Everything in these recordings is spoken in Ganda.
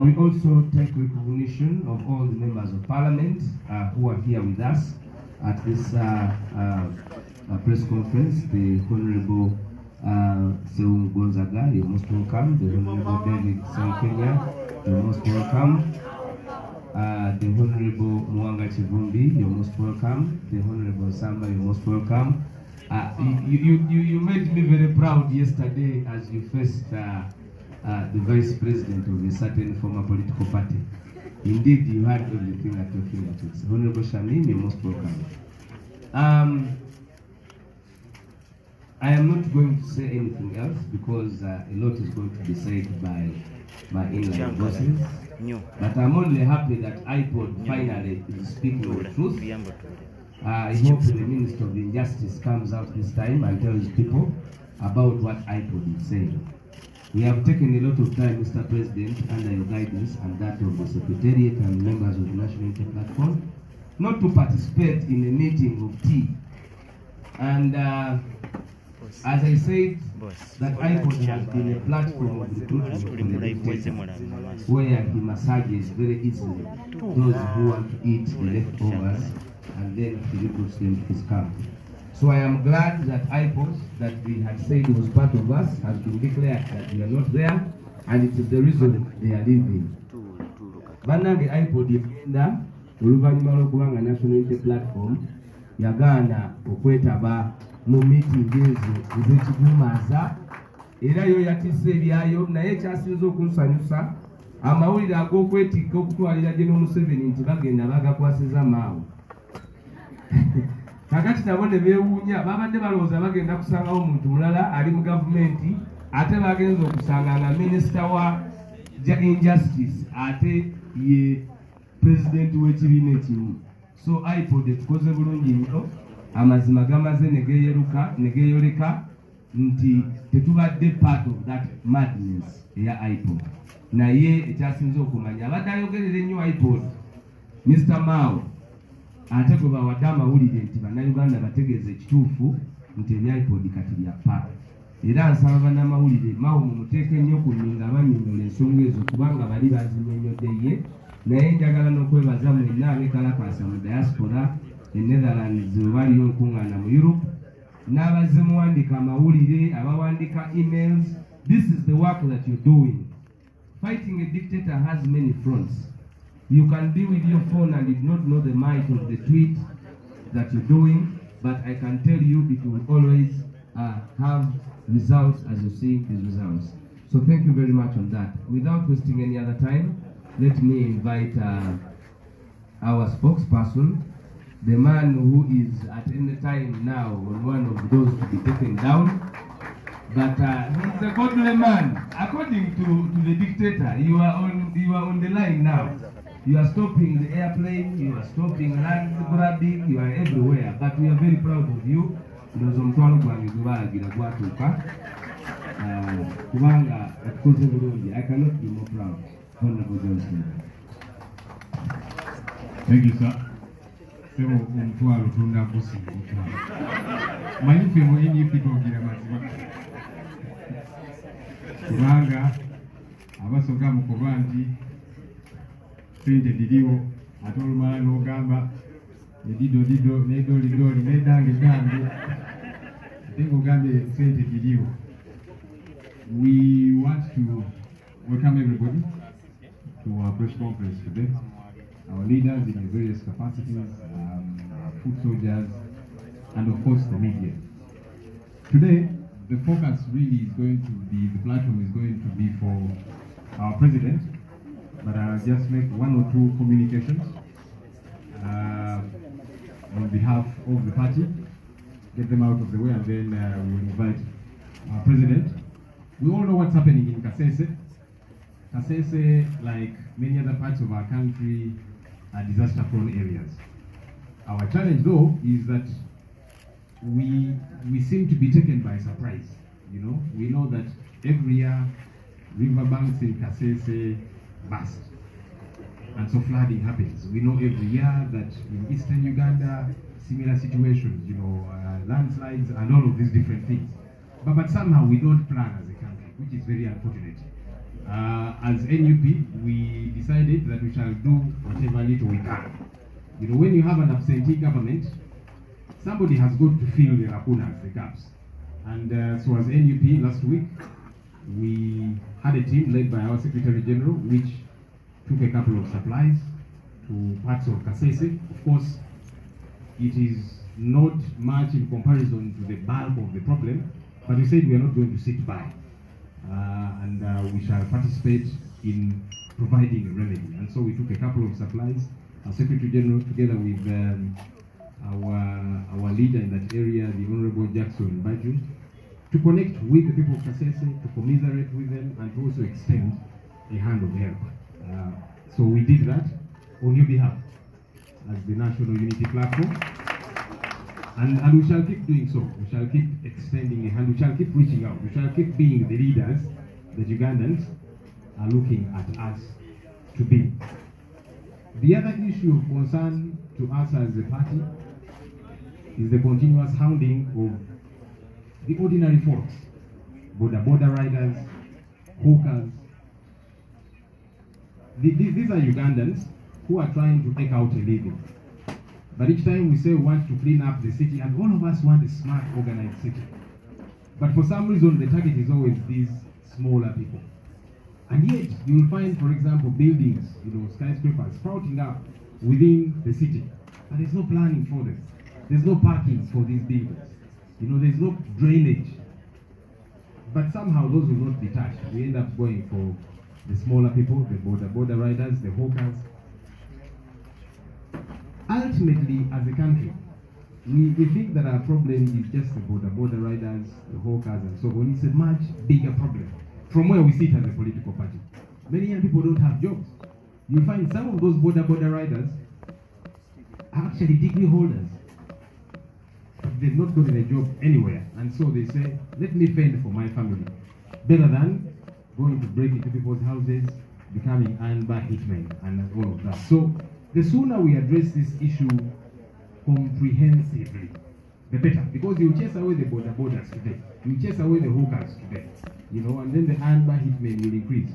We also take recognition of all the members of parliament who are here with us at this press conference. The Honorable Seung Gonzaga, you're most welcome. The Honorable David Sankenya, you're most welcome. The Honorable Mwanga Chivumbi, you're most welcome. The Honorable Samba, you're most welcome. You made me very proud yesterday as you faced the vice president of a certain former political party. Indeed, you had everything at your fingertips. Honorable Shamin, you're most welcome. I am not going to say anything else because a lot is going to be said by my inline bosses. But I'm only happy that iPod finally is speaking the truth. I hope the Minister of Injustice comes out this time and tells people about what iPod is saying. We have taken a lot of time, Mr. President, under your guidance and that of the Secretariat and members of the National Unity Platform, not to participate in a meeting of tea. And as I said, that iPod has been a platform of recruitment where he massages very easily those who want to eat the leftovers and then he recruits them to his camp. So I am glad that iPod, that we had said was part of us, has been declared that we are not there, and it is the reason they are leaving. Banange iPod yenda oluvanyuma lw'okubanga National Unity Platform yagaana okwetaba mu meeting ezo ez'ekigumaza era yo yatisse ebyayo naye ekyasinze okunsanyusa amawulire ag'okwetikka okutwalira General Museveni nti bagenda bagakwasiza maawo. Kakati nabo ne beewuunya babadde balowooza bagenda kusangawo omuntu mulala ali mu gavumenti ate bagenza okusanga nga minisita wa injustice ate ye president w'ekibiina ekimu. So iPod etukoze bulungi nnyo, amazima gamaze ne geeyoleka nti tetubadde part of that madness eya iPod. Naye ekyasinze okumanya abadde ayogerera ennyo iPod Mr. Mao ate gwe bawadde amawulire nti bannayuganda bategeeze ekituufu nti eby'iPod kati bya pa. Era nsaba bannamawulire Mao mumuteeke nnyo ku nninga abannyonnyola ensonga ezo kubanga bali bazinnyonnyodde ye. Naye njagala n'okwebaza mwenna abeekalakaasa mu diaspora e Netherlands we baliyo nkuŋŋaana mu Europe n'abazze muwandika amawulire abawandika emails. This is the work that you're doing. Fighting a dictator has many fronts. You can be with your phone and did not know the might of the tweet that you're doing, but I can tell you it will always have results as you're seeing these results. So thank you very much on that. Without wasting any other time, let me invite our spokesperson, the man who is at any time now on one of those to be taken down. But he's a godly man. According to the dictator, you are on the line now. You are stopping the airplane, you are stopping land grabbing, you are everywhere. But we are very proud of you. I cannot be more proud. Honorable Johnson. Thank you, sir. Sebo umtwalo tunda kusinga umtwalo. Manyife mwenye pitogira mazima. Kubanga abasoga mu kubanti sente diriwo ate olumala n'ogamba edido nedoli nedange ate ng'ogambye sente diriwo. We want to welcome everybody to our press conference today. Our leaders in their various capacities, our foot soldiers, and of course the media. Today, the focus really is going to be, the platform is going to be for our president, but I'll just make one or two communications on behalf of the party, get them out of the way, and then we'll invite our president. We all know what's happening in Kasese. Kasese, like many other parts of our country, are disaster-prone areas. Our challenge, though, is that we seem to be taken by surprise. You know, we know that every year riverbanks in Kasese burst, and so flooding happens. We know every year that in eastern Uganda, similar situations, you know, landslides and all of these different things. But somehow we don't plan as a country, which is very unfortunate. As NUP, we decided that we shall do whatever little we can. You know, when you have an absentee government, somebody has got to fill the lacunas, the gaps. And so as NUP last week, we had a team led by our Secretary General, which took a couple of supplies to parts of Kasese. Of course, it is not much in comparison to the bulk of the problem, but we said we are not going to sit by. And we shall participate in providing a remedy. And so we took a couple of supplies. Our Secretary General, together with our leader in that area, the Honorable Jackson Baju, to connect with the people of Kasese, to commiserate with them, and to also extend a hand of help. So we did that on your behalf as the National Unity Platform. And we shall keep doing so. We shall keep extending a hand. We shall keep reaching out. We shall keep being the leaders that Ugandans are looking at us to be. The other issue of concern to us as a party is the continuous hounding of the ordinary folks, border riders, hawkers. These are Ugandans who are trying to take out a living. But each time we say we want to clean up the city, and all of us want a smart, organized city. But for some reason, the target is always these smaller people. And yet, you will find, for example, buildings, skyscrapers sprouting up within the city. But there's no planning for this. There's no parking for these buildings. There's no drainage. But somehow those will not be touched. We end up going for the smaller people, the border riders, the hawkers. Ultimately, as a country, we think that our problem is just the border riders, the hawkers, and so on. It's a much bigger problem from where we sit as a political party. Many young people don't have jobs. You find some of those border riders are actually degree holders. They've not gotten a job anywhere, and so they say, let me fend for my family, better than going to break into people's houses, becoming iron bar hitmen, and all of that. So the sooner we address this issue comprehensively, the better. Because you chase away the borders today, you chase away the hawkers today, and then the iron bar hitmen will increase.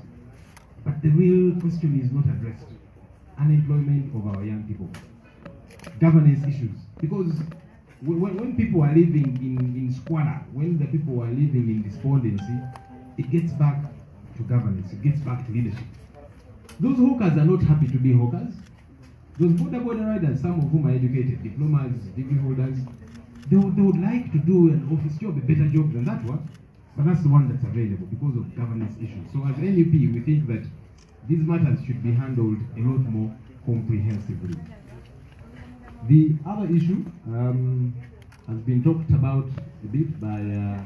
But the real question is not addressed. Unemployment of our young people, governance issues. Because when people are living in squalor, when the people are living in despondency, it gets back to governance, it gets back to leadership. Those hawkers are not happy to be hawkers. Those border riders, some of whom are educated, diplomas, degree holders, they would like to do an office job, a better job than that one, but that's the one that's available because of governance issues. So as NUP, we think that these matters should be handled a lot more comprehensively. The other issue has been talked about a bit by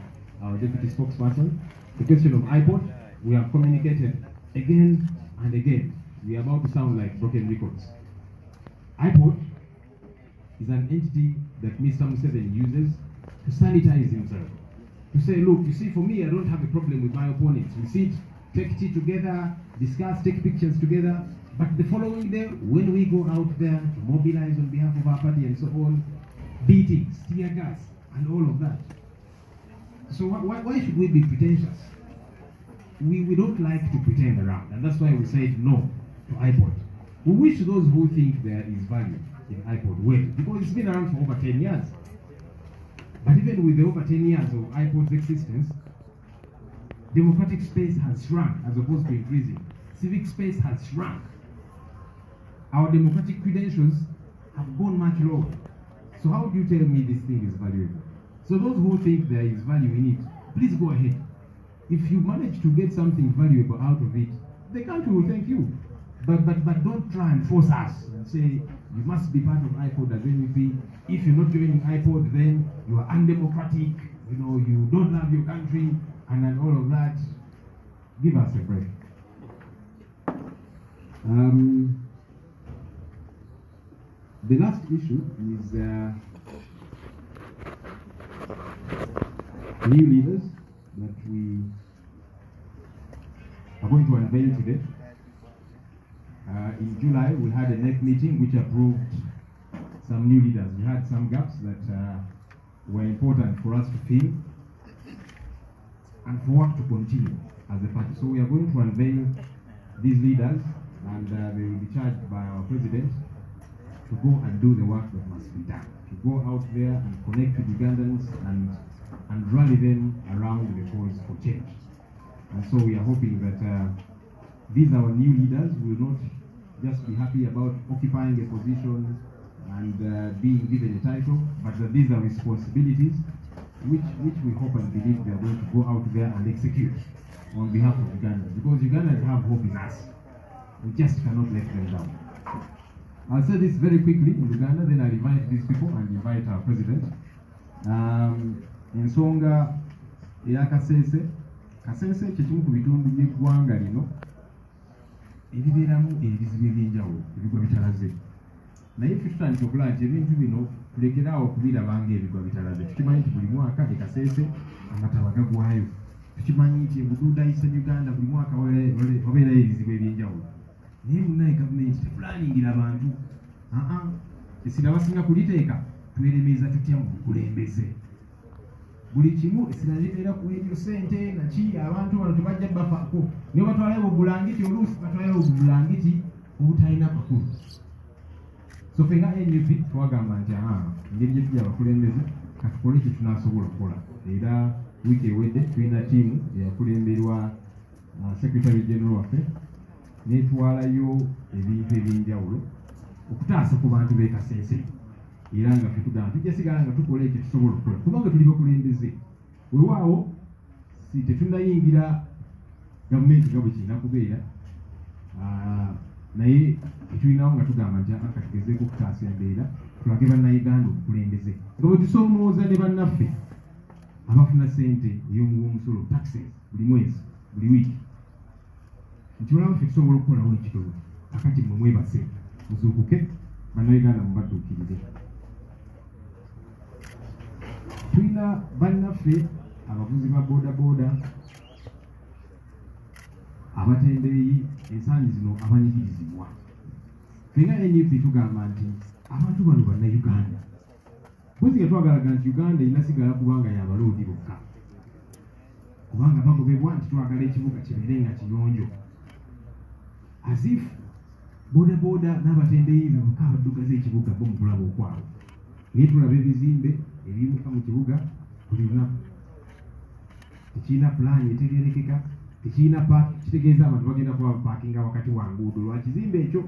our deputy spokesperson. The question of iPod, we have communicated again and again. We are about to sound like broken records. iPod is an entity that Mr. Museveni uses to sanitize himself. To say, look, you see, for me, I don't have a problem with my opponents. We sit, take tea together, discuss, take pictures together. But the following day, when we go out there to mobilize on behalf of our party and so on, beatings, tear gas, and all of that. So why should we be pretentious? We don't like to pretend around, and that's why we said no to iPod. We wish those who think there is value in iPod well, because it's been around for over 10 years. But even with the over 10 years of iPod's existence, democratic space has shrunk as opposed to increasing. Civic space has shrunk. Our democratic credentials have gone much lower. So how do you tell me this thing is valuable? So those who think there is value in it, please go ahead. If you manage to get something valuable out of it, the country will thank you. But don't try and force us and say you must be part of iPod as NUP. If you're not joining iPod, then you are undemocratic. You don't love your country, and then all of that. Give us a break. The last issue is new leaders that we are going to unveil today. In July, we had a NEC meeting which approved some new leaders. We had some gaps that were important for us to fill and for work to continue. as a party. So we are going to unveil these leaders, and they will be charged by our president to go and do the work that must be done, to go out there and connect with Ugandans and rally them around the cause for change. And so we are hoping that these our new leaders will not just be happy about occupying a position and being given a title, but that these are responsibilities which we hope and believe they are going to go out there and execute on behalf of Uganda, because Ugandans have hope in us. We just cannot let them down. I'll say this very quickly in Uganda, then I'll invite these people and invite our president. Ensonga ya Kasese kyekimu ku bitundu by'eggwanga lino ebibeeramu ebizibu eby'enjawulo ebigwa bitalaze. Naye ffe tutandika okulaba nti ebintu bino tulekeraawo okubirabanga ebigwa bitalaze. Tukimanyi nti buli mwaka e Kasese amataba gagwayo. Tukimanyi nti Bududa Eastern Uganda buli mwaka wabeerayo ebizibu eby'enjawulo. Naye munnaye gavumenti tepulaningira bantu. Essira basinga kuliteeka tweremeeza tutya mu bukulembeze. Buli kimu essira libeera ku ebyo ssente naki abantu bano tebajja bafaako. Naye batwalayo obulangiti oluusi batwalayo obulangiti obutalina makulu. So ffe nga NUP twagamba nti engeri gye tujja abakulembeze katukole kye tunaasobola okukola. Era wiiki ewedde tulina ttiimu eyakulemberwa Secretary General waffe n'etwalayo ebintu eby'enjawulo okutaasa ku bantu b'e Kasese. Era nga ffe tugamba tujja sigala nga tukola ekyo tusobola okukola kubanga tuli bakulembeze. Weewaawo si tetunnayingira gavumenti nga bwe kirina kubeera, naye tetulinawo nga tugamba nti katugezeeko okutaasa embeera tulage bannayuganda obukulembeze nga bwe tusoomooza ne bannaffe abafuna ssente ey'omusolo taxes buli mwezi buli wiiki. Nti olaba ffe tusobola okukolawo ekitono kakati mmwe mwebase muzuukuke bannayuganda mubadduukirize. Tulina bannaffe abavuzi ba boodabooda abatembeeyi ensangi zino abanyigirizibwa. Ffe nga NUP tugamba nti abantu bano bannayuganda. Bwezi nga twagalaga nti Uganda inasigala kubanga yabaloodi bokka, kubanga bagobebwa nti twagala ekibuga kibeere nga kiyonjo. As if boodabooda n'abatembeeyi bokka abaddugaza ekibuga bo mu kulaba okwabo. Naye tulaba ebizimbe ebimuka mu kibuga buli lunaku. Tekirina pulaani etegeerekeka, tekirina paaki, kitegeeza abantu bagenda kuba bapaakinga wakati wa nguudo lwa kizimbe ekyo.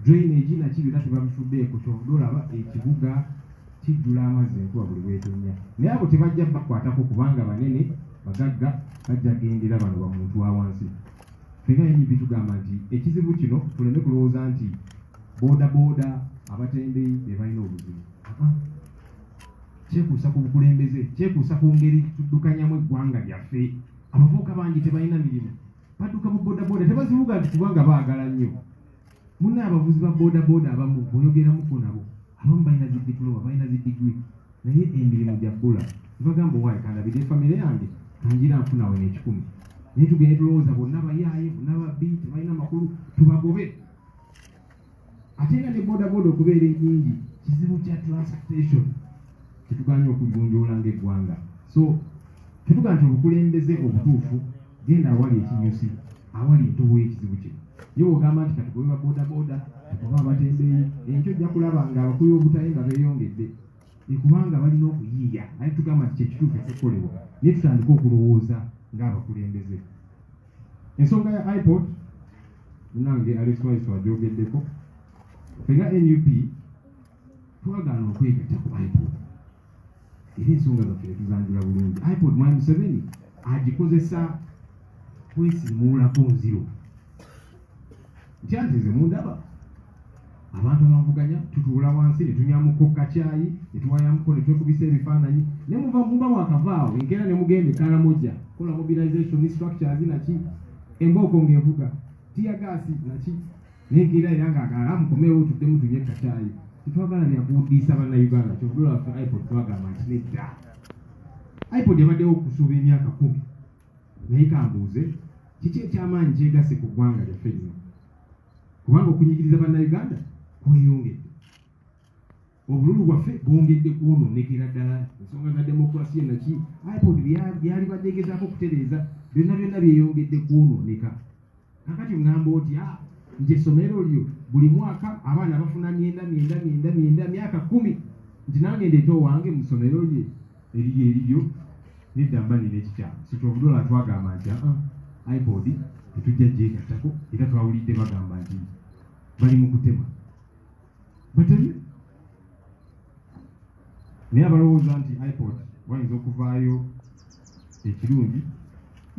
Drainage naki byonna tebabifuddeeko, kyovudde olaba ekibuga kijjula amazzi enkuba buli bwetonya. Naye abo tebajja bakwatako kubanga banene bagagga bajja gendera bano bamuntu wa wansi. Ffe nga NUP tugamba nti ekizibu kino tuleme kulowooza nti boodabooda abatembeeyi be balina obuzibu. Kyekuusa ku bukulembeze, kyekuusa ku ngeri tuddukanyamu eggwanga lyaffe. Abavubuka bangi tebalina mirimu, badduka mu boodabooda tebazivuga nti kubanga baagala nnyo. Munne abavuzi ba boodabooda abamu bw'oyogeramuko nabo abamu balina zi diploma, balina zi degree, naye emirimu gya bbula. Tebagamba owaaye kandabire famire yange kangira nfunawe n'ekikumi. Naye tugende tulowooza bonna bayaaye, bonna babbi, tebalina makulu, tubagobe. Ate nga ne boodabooda okubeera ennyingi kizibu kya transportation kituganya okugonjoola ng'eggwanga. So tetuga nti obukulembeze obutuufu genda awali ekinyusi, awali entobo y'ekizibu kino. Ye ogamba nti katugobe ba boodabooda, tugobe abatembeeyi, enkyo ojja kulaba nga abakubi obutayi nga beeyongedde. Kubanga balina okuyiiya, naye tugamba nti kyekituufu ekikukolebwa, naye tutandika okulowooza ng'abakulembeze. Ensonga ya iPod munange Alex Wise wagyogeddeko. Ffe nga NUP twagaana okwegatta ku iPod. Era ensonga zaffe netuzanjula bulungi. iPod Mwami Museveni agikozesa kwesimuulako nziro. Ntyanteze mundaba abantu abavuganya tutuula wansi ne tunywamuko kacaayi ne tuwayamuko ne twekubisa ebifaananyi ne muba mwakavaawo enkeera ne mugenda Karamoja kola mobilization structures naki embooko ng'evuga tiyagaasi naki n'enkeera era ng'agala mukomewo tuddemu tunywe kacaayi. Tetwagala byakudiisa bannayuganda kyovudde waffe iPod twagamba nti nedda. iPod yabaddewo okusuuba emyaka 10, naye kambuuze kiki ekyamaanyi kyegase ku ggwanga lyaffe lino? Kubanga okunyigiriza bannayuganda kweyongedde. obululu bwaffe bwongedde kwonoonekera ddala ensonga za demokrasiya naki iPod byali badegezaako okutereeza byonna byeyongedde kwonooneka. Kakati ngamba oti nti essomero lyo buli mwaka abaana bafuna myenda myaka 10 nti nange ndeeta owange mu ssomero lye eriryo nedda mba nina ekikyamu. So kyobudola twagamba nti iPod tetujja gyegattako era twawulidde bagamba nti bali mu kutema batebye naye abalowooza nti iPod bayinza okuvaayo ekirungi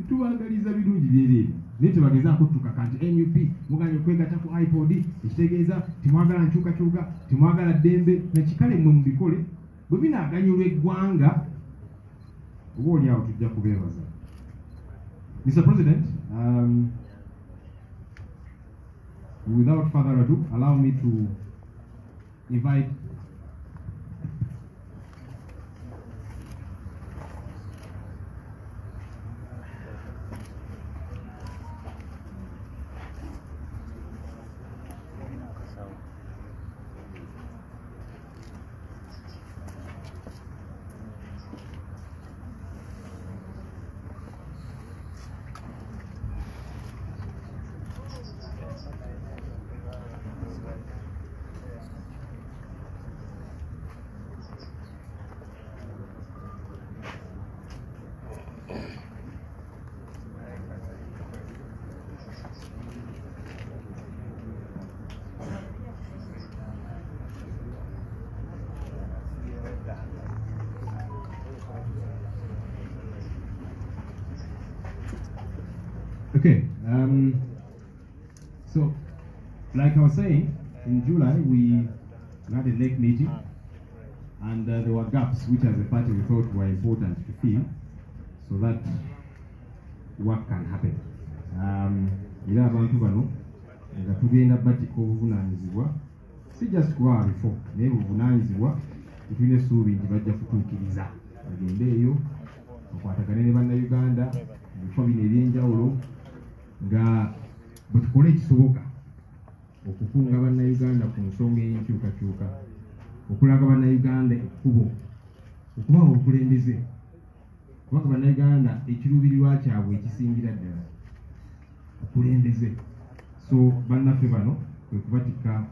tubagaliza birungi byereere naye tebagezaako tukaka nti NUP muganye okwegatta ku iPod ekitegeeza timwagala nkyukakyuka timwagala ddembe nakikale mmwe mubikole bwe binaaganyulwa eggwanga oba oli awo tujja kubeebaza. Mr. President, without further ado, allow me to invite Okay, so like I was saying, in July we had a lake meeting and there were gaps which as a party we thought were important to fill so that work can happen. Era abantu bano nga tugenda batika obuvunaanyizibwa si just kuba bifo naye buvunaanyizibwa tulina essuubi nti bajja kutuukiriza bagende eyo bakwatagane ne bannayuganda mu bifo bino eby'enjawulo nga bwe tukola ekisoboka okukunga bannayuganda ku nsonga ey'enkyukakyuka okulaga bannayuganda ekkubo okubawa obukulembeze kubanga bannayuganda ekiruubirirwa kyabwe ekisingira ddala okulembeze. So bannaffe bano kwe kubatika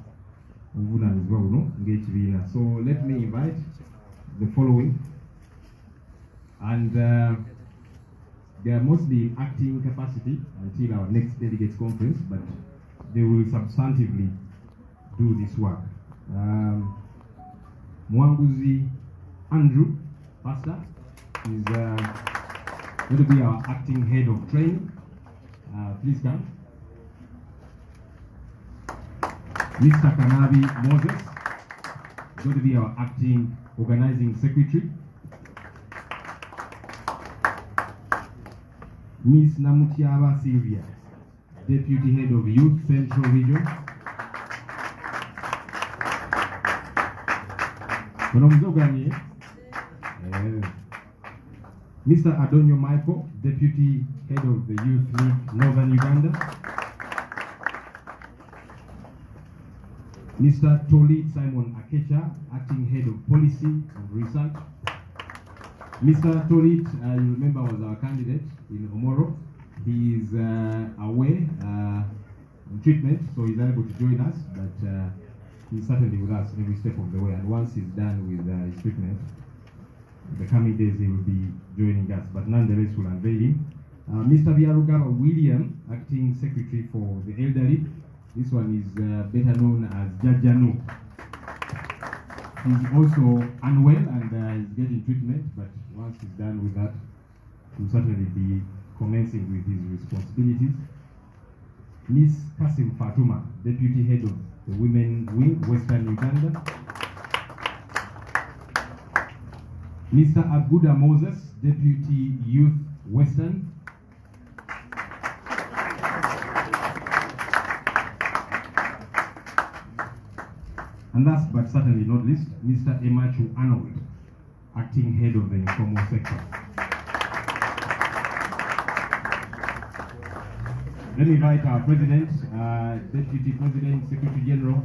obuvunaanyizibwa buno ng'ekibiina. So let me invite the following and they are mostly in acting capacity until our next delegates conference, but they will substantively do this work. Mwanguzi Andrew, Pastor, is going to be our acting head of training. Please come. Mr. Kanabi Moses is going to be our acting organizing secretary. Ms. Namutiaba Sylvia, Deputy Head of Youth Central Region. Mr. Adonio Michael, Deputy Head of the Youth League Northern Uganda. Mr. Toli Simon Akecha, Acting Head of Policy and Research. Mr. Tolit, you remember, was our candidate in Omoro. He is away on treatment, so he's unable to join us, but he's certainly with us every step of the way. And once he's done with his treatment, in the coming days he will be joining us, but nonetheless we'll unveil him. Mr. Biarugaba William, Acting Secretary for the Elderly. This one is better known as Jajano. He's also unwell and is getting treatment, but once he's done with that, he'll certainly be commencing with his responsibilities. Ms. Kasim Fatuma, Deputy Head of the Women Wing, Western Uganda. Mr. Aguda Moses, Deputy Youth, Western. And last but certainly not least, Mr. Emachu Arnold, Acting Head of the Informal Sector. Let me invite our President, Deputy President, Secretary General,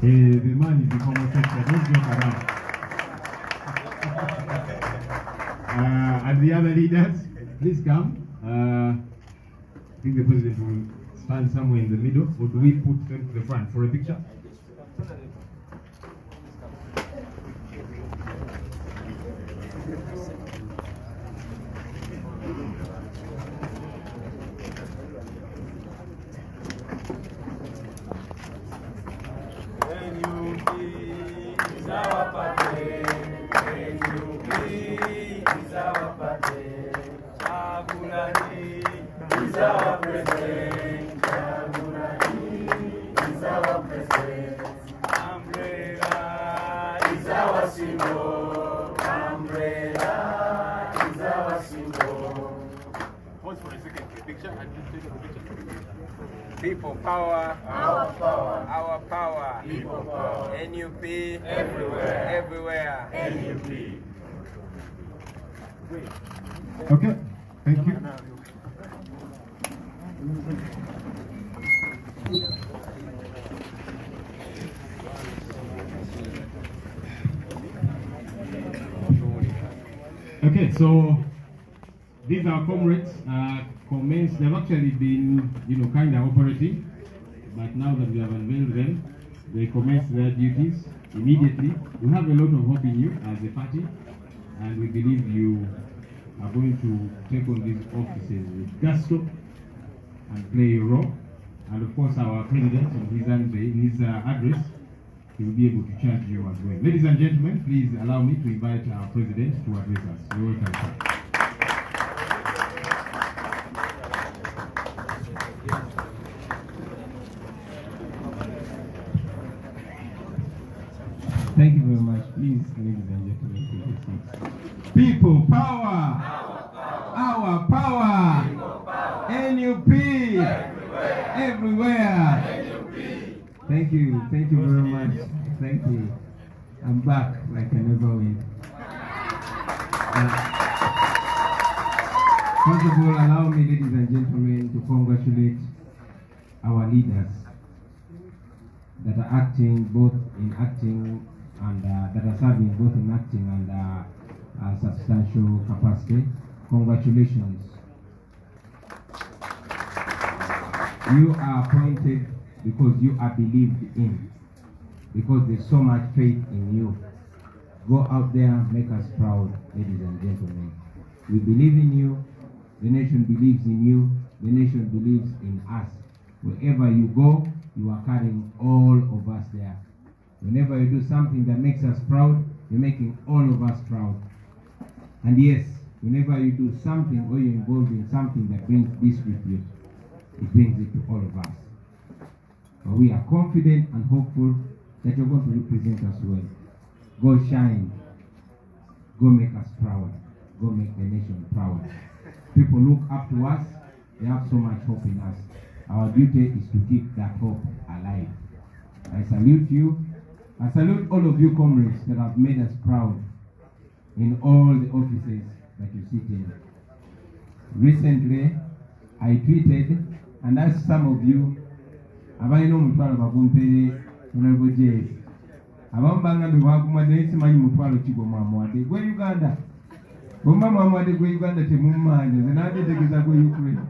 The man is the common sector, don't joke around. And the other leaders, please come. I think the president will stand somewhere in the middle, or do we put them to the front for a picture? People power, our power, our power, people power, NUP, everywhere, everywhere, NUP. Okay, thank you. Okay, so these are comrades. Commenced. They've actually been, kind of operating, but now that we have unveiled them, they commence their duties immediately. We have a lot of hope in you as a party, and we believe you are going to take on these offices with gusto and play your role. And of course, our president, in his address, he will be able to charge you as well. Ladies and gentlemen, please allow me to invite our president to address us. You're welcome, sir. Thank you very much. Please, ladies and gentlemen, take your seats. People power! Our power! NUP! Everywhere! Thank you very much. Thank you. I'm back like I never went. First of all, allow me, ladies and gentlemen, to congratulate our leaders that are acting both in acting and that are serving both in acting and substantial capacity. Congratulations. You are appointed because you are believed in, because there's so much faith in you. Go out there, make us proud, ladies and gentlemen. We believe in you, the nation believes in you, the nation believes in us. Wherever you go, you are carrying all of us there. Whenever you do something that makes us proud, you're making all of us proud. And yes, whenever you do something or you're involved in something that brings disrepute, it brings it to all of us. But we are confident and hopeful that you're going to represent us well. Go shine. Go make us proud. Go make the nation proud. People look up to us. They have so much hope in us. Our duty is to keep that hope alive. I salute you. I salute all of you comrades that have made us proud in all the offices that you sit in. Recently, I tweeted and asked some of you, abaina omutwalo bagumpere Honorable J. Abambanga bebakumwadde simanyi mutwalo kigo mwamwadde gwe Uganda. Bomba mwamwadde gwe Uganda temumanja nze nategeeza gwe Ukraine.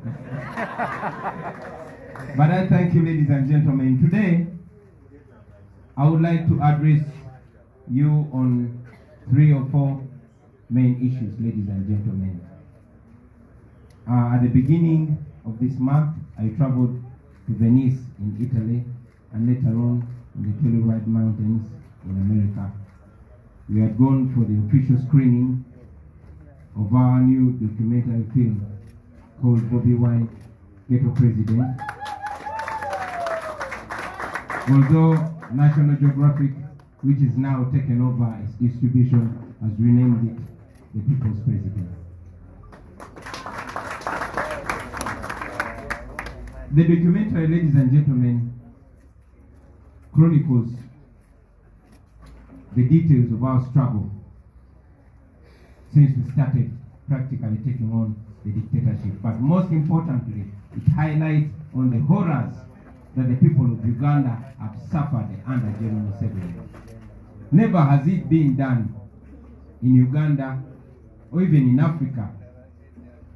But I thank you, ladies and gentlemen. Today, I would like to address you on 3 or 4 main issues, ladies and gentlemen. At the beginning of this month, I traveled to Venice in Italy and later on in the Telluride Mountains in America. We had gone for the official screening of our new documentary film called Bobi Wine, Ghetto President. Although National Geographic, which is now taken over its distribution, has renamed it the People's President. The documentary, ladies and gentlemen, chronicles the details of our struggle since we started practically taking on the dictatorship. But most importantly, it highlights on the horrors that the people of Uganda have suffered under General Museveni. Never has it been done in Uganda or even in Africa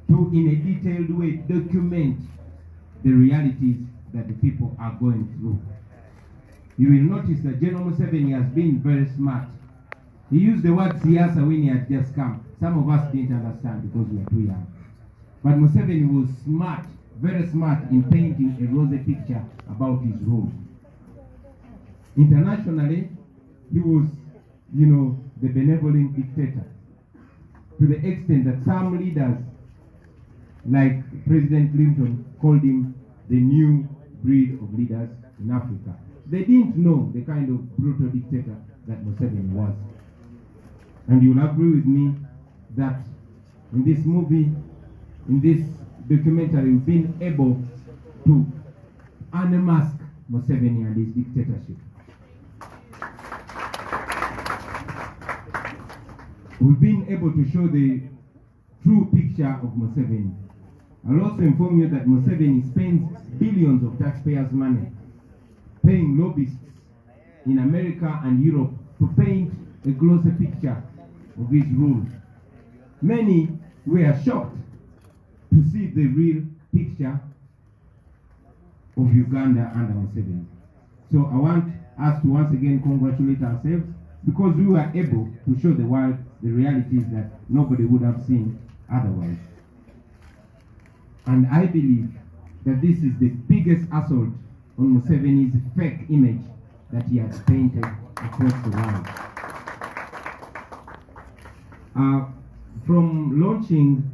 to, in a detailed way, document the realities that the people are going through. You will notice that General Museveni has been very smart. He used the word siasa when he had just come. Some of us didn't understand because we were too young. But Museveni was smart, very smart in painting a rosy picture about his rule. Internationally, he was, the benevolent dictator, to the extent that some leaders, like President Clinton, called him the new breed of leaders in Africa. They didn't know the kind of brutal dictator that Museveni was. And you'll agree with me that in this movie, in this documentary, we've been able to unmask Museveni and his dictatorship. We've been able to show the true picture of Museveni. I'll also inform you that Museveni spends billions of taxpayers' money paying lobbyists in America and Europe to paint a glossy picture of his rule. Many were shocked to see the real picture of Uganda under Museveni. So I want us to once again congratulate ourselves because we were able to show the world the realities that nobody would have seen otherwise. And I believe that this is the biggest assault on Museveni's fake image that he has painted across the world. From launching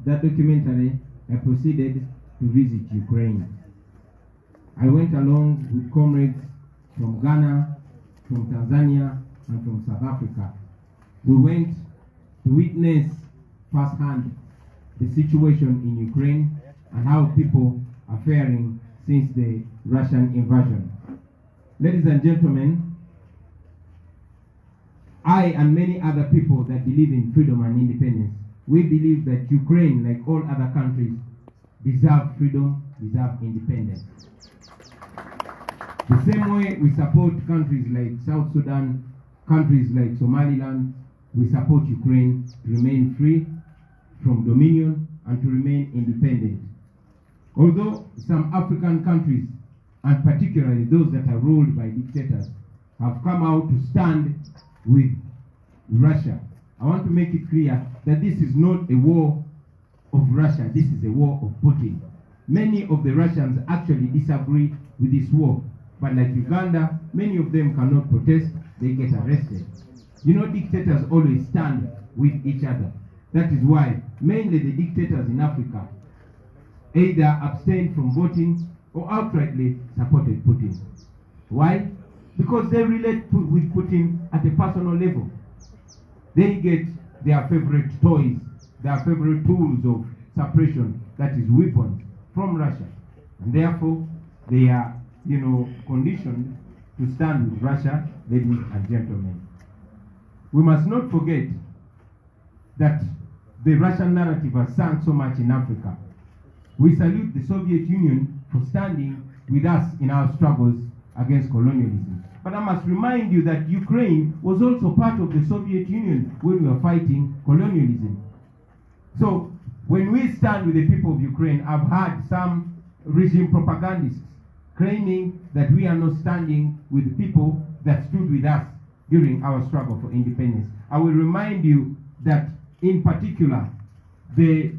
that documentary, I proceeded to visit Ukraine. I went along with comrades from Ghana, from Tanzania, and from South Africa. We went to witness firsthand the situation in Ukraine and how people are faring since the Russian invasion. Ladies and gentlemen, I and many other people that believe in freedom and independence, we believe that Ukraine, like all other countries, deserve freedom, deserve independence. The same way we support countries like South Sudan, countries like Somaliland, we support Ukraine to remain free from dominion and to remain independent. Although some African countries, and particularly those that are ruled by dictators, have come out to stand with Russia, I want to make it clear that this is not a war of Russia, this is a war of Putin. Many of the Russians actually disagree with this war, but like Uganda, many of them cannot protest, they get arrested. Dictators always stand with each other. That is why mainly the dictators in Africa either abstained from voting or outrightly supported Putin. Why? Because they relate with Putin at a personal level. They get their favorite toys, their favorite tools of suppression, that is weapons, from Russia. And therefore, they are, conditioned to stand with Russia, ladies and gentlemen. We must not forget that the Russian narrative has sunk so much in Africa. We salute the Soviet Union for standing with us in our struggles against colonialism. But I must remind you that Ukraine was also part of the Soviet Union when we were fighting colonialism. So when we stand with the people of Ukraine, I've heard some regime propagandists claiming that we are not standing with the people that stood with us during our struggle for independence. I will remind you that in particular, the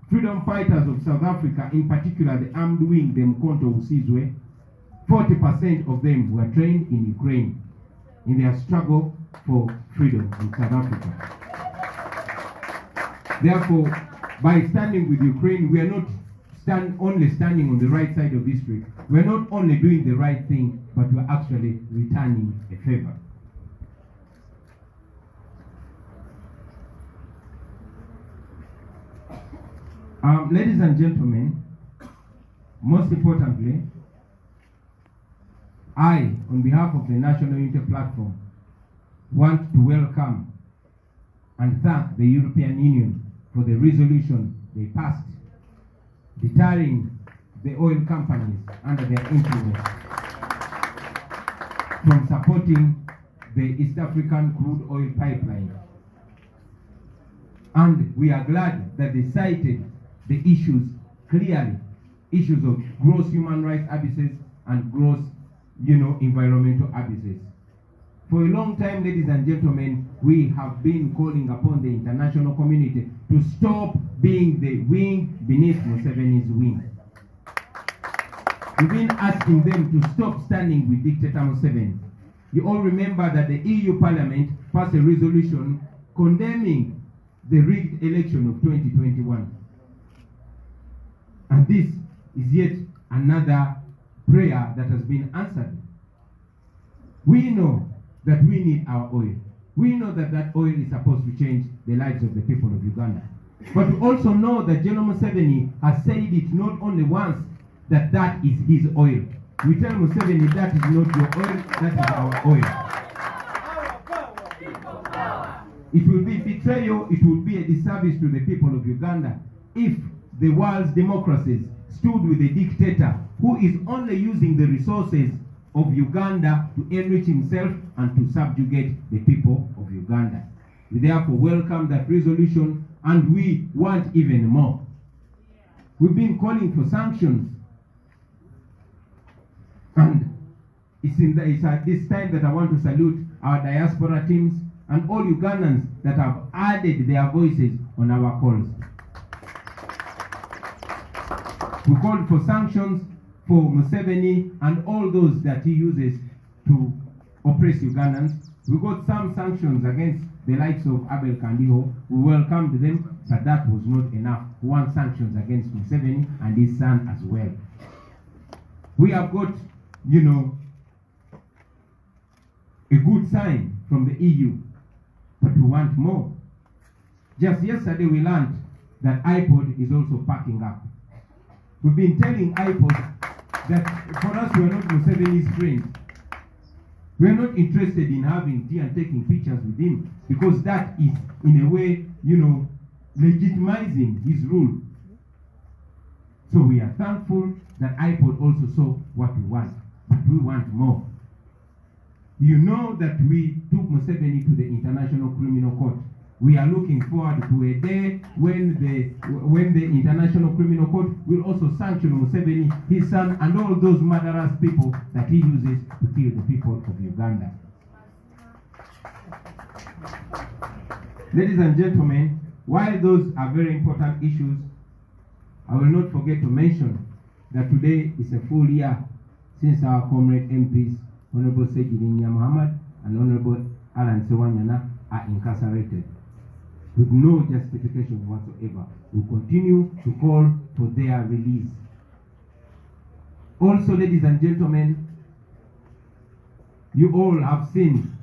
freedom fighters of South Africa, in particular the armed wing, the Mkonto Usizwe, 40% of them were trained in Ukraine in their struggle for freedom in South Africa. Therefore, by standing with Ukraine, we are not only standing on the right side of history. We are not only doing the right thing, but we are actually returning a favor. Ladies and gentlemen, most importantly, I, on behalf of the National Unity Platform, want to welcome and thank the European Union for the resolution they passed deterring the oil companies under their influence from supporting the East African crude oil pipeline. And we are glad that they cited the issues clearly, issues of gross human rights abuses and gross, environmental abuses. For a long time, ladies and gentlemen, we have been calling upon the international community to stop being the wing beneath Museveni's wing. We've been asking them to stop standing with dictator Museveni. You all remember that the EU Parliament passed a resolution condemning the rigged election of 2021. And this is yet another prayer that has been answered. We know that we need our oil. We know that that oil is supposed to change the lives of the people of Uganda. But we also know that General Museveni has said it not only once, that that is his oil. We tell Museveni that is not your oil, that is our oil. It will be betrayal, it will be a disservice to the people of Uganda if the world's democracies stood with a dictator who is only using the resources of Uganda to enrich himself and to subjugate the people of Uganda. We therefore welcome that resolution, and we want even more. We've been calling for sanctions, and it's at this time that I want to salute our diaspora teams and all Ugandans that have added their voices on our calls. We called for sanctions for Museveni and all those that he uses to oppress Ugandans. We got some sanctions against the likes of Abel Kandiho. We welcomed them, but that was not enough. We want sanctions against Museveni and his son as well. We have got, a good sign from the EU, but we want more. Just yesterday we learned that iPod is also packing up. We've been telling iPod that for us we are not Museveni's friends. We are not interested in having tea and taking pictures with him, because that is, in a way, legitimizing his rule. So we are thankful that iPod also saw what we want, but we want more. You know that we took Museveni to the International Criminal Court. We are looking forward to a day when the International Criminal Court will also sanction Museveni, his son, and all those murderous people that he uses to kill the people of Uganda. Ladies and gentlemen, while those are very important issues, I will not forget to mention that today is a full year since our comrade MPs, Honorable Sejirinya Muhammad and Honorable Alan Sewanyana, are incarcerated with no justification whatsoever. We continue to call for their release. Also, ladies and gentlemen, you all have seen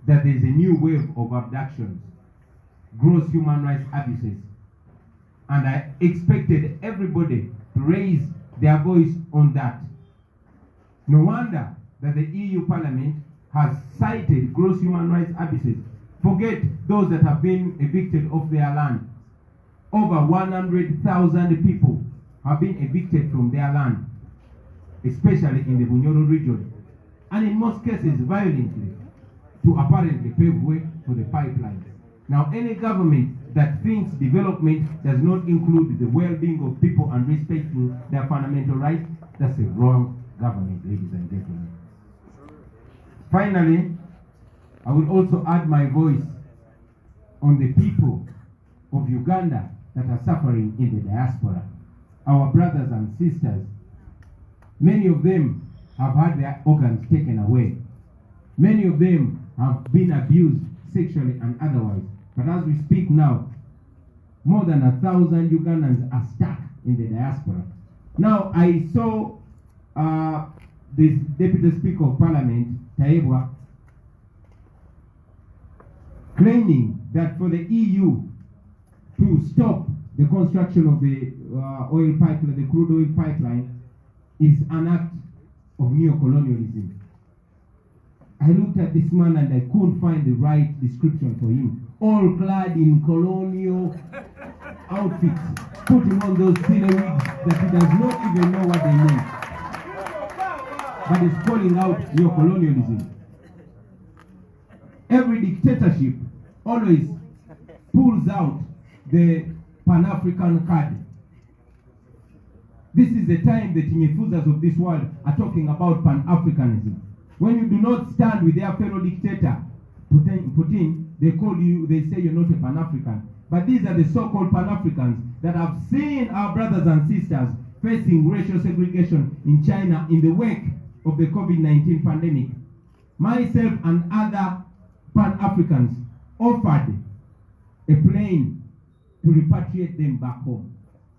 that there is a new wave of abductions, gross human rights abuses, and I expected everybody to raise their voice on that. No wonder that the EU Parliament has cited gross human rights abuses. Forget those that have been evicted of their land. Over 100,000 people have been evicted from their land, especially in the Bunyoro region, and in most cases violently, to apparently pave way for the pipelines. Now, any government that thinks development does not include the well-being of people and respecting their fundamental rights, that's a wrong government, ladies and gentlemen. Finally, I will also add my voice on the people of Uganda that are suffering in the diaspora. Our brothers and sisters, many of them have had their organs taken away. Many of them have been abused sexually and otherwise. But as we speak now, more than 1,000 Ugandans are stuck in the diaspora. Now, I saw the Deputy Speaker of Parliament, Taibwa, claiming that for the EU to stop the construction of the oil pipeline, the crude oil pipeline, is an act of neo-colonialism. I looked at this man and I couldn't find the right description for him. All clad in colonial outfits, putting on those silly wigs that he does not even know what they mean. But he's calling out neocolonialism. Every dictatorship always pulls out the Pan-African card. This is the time the Tinyefuzas of this world are talking about Pan-Africanism. When you do not stand with their fellow dictator, Putin, they call you, they say you're not a Pan-African. But these are the so-called Pan-Africans that have seen our brothers and sisters facing racial segregation in China in the wake of the COVID-19 pandemic. Myself and other Pan-Africans offered a plane to repatriate them back home.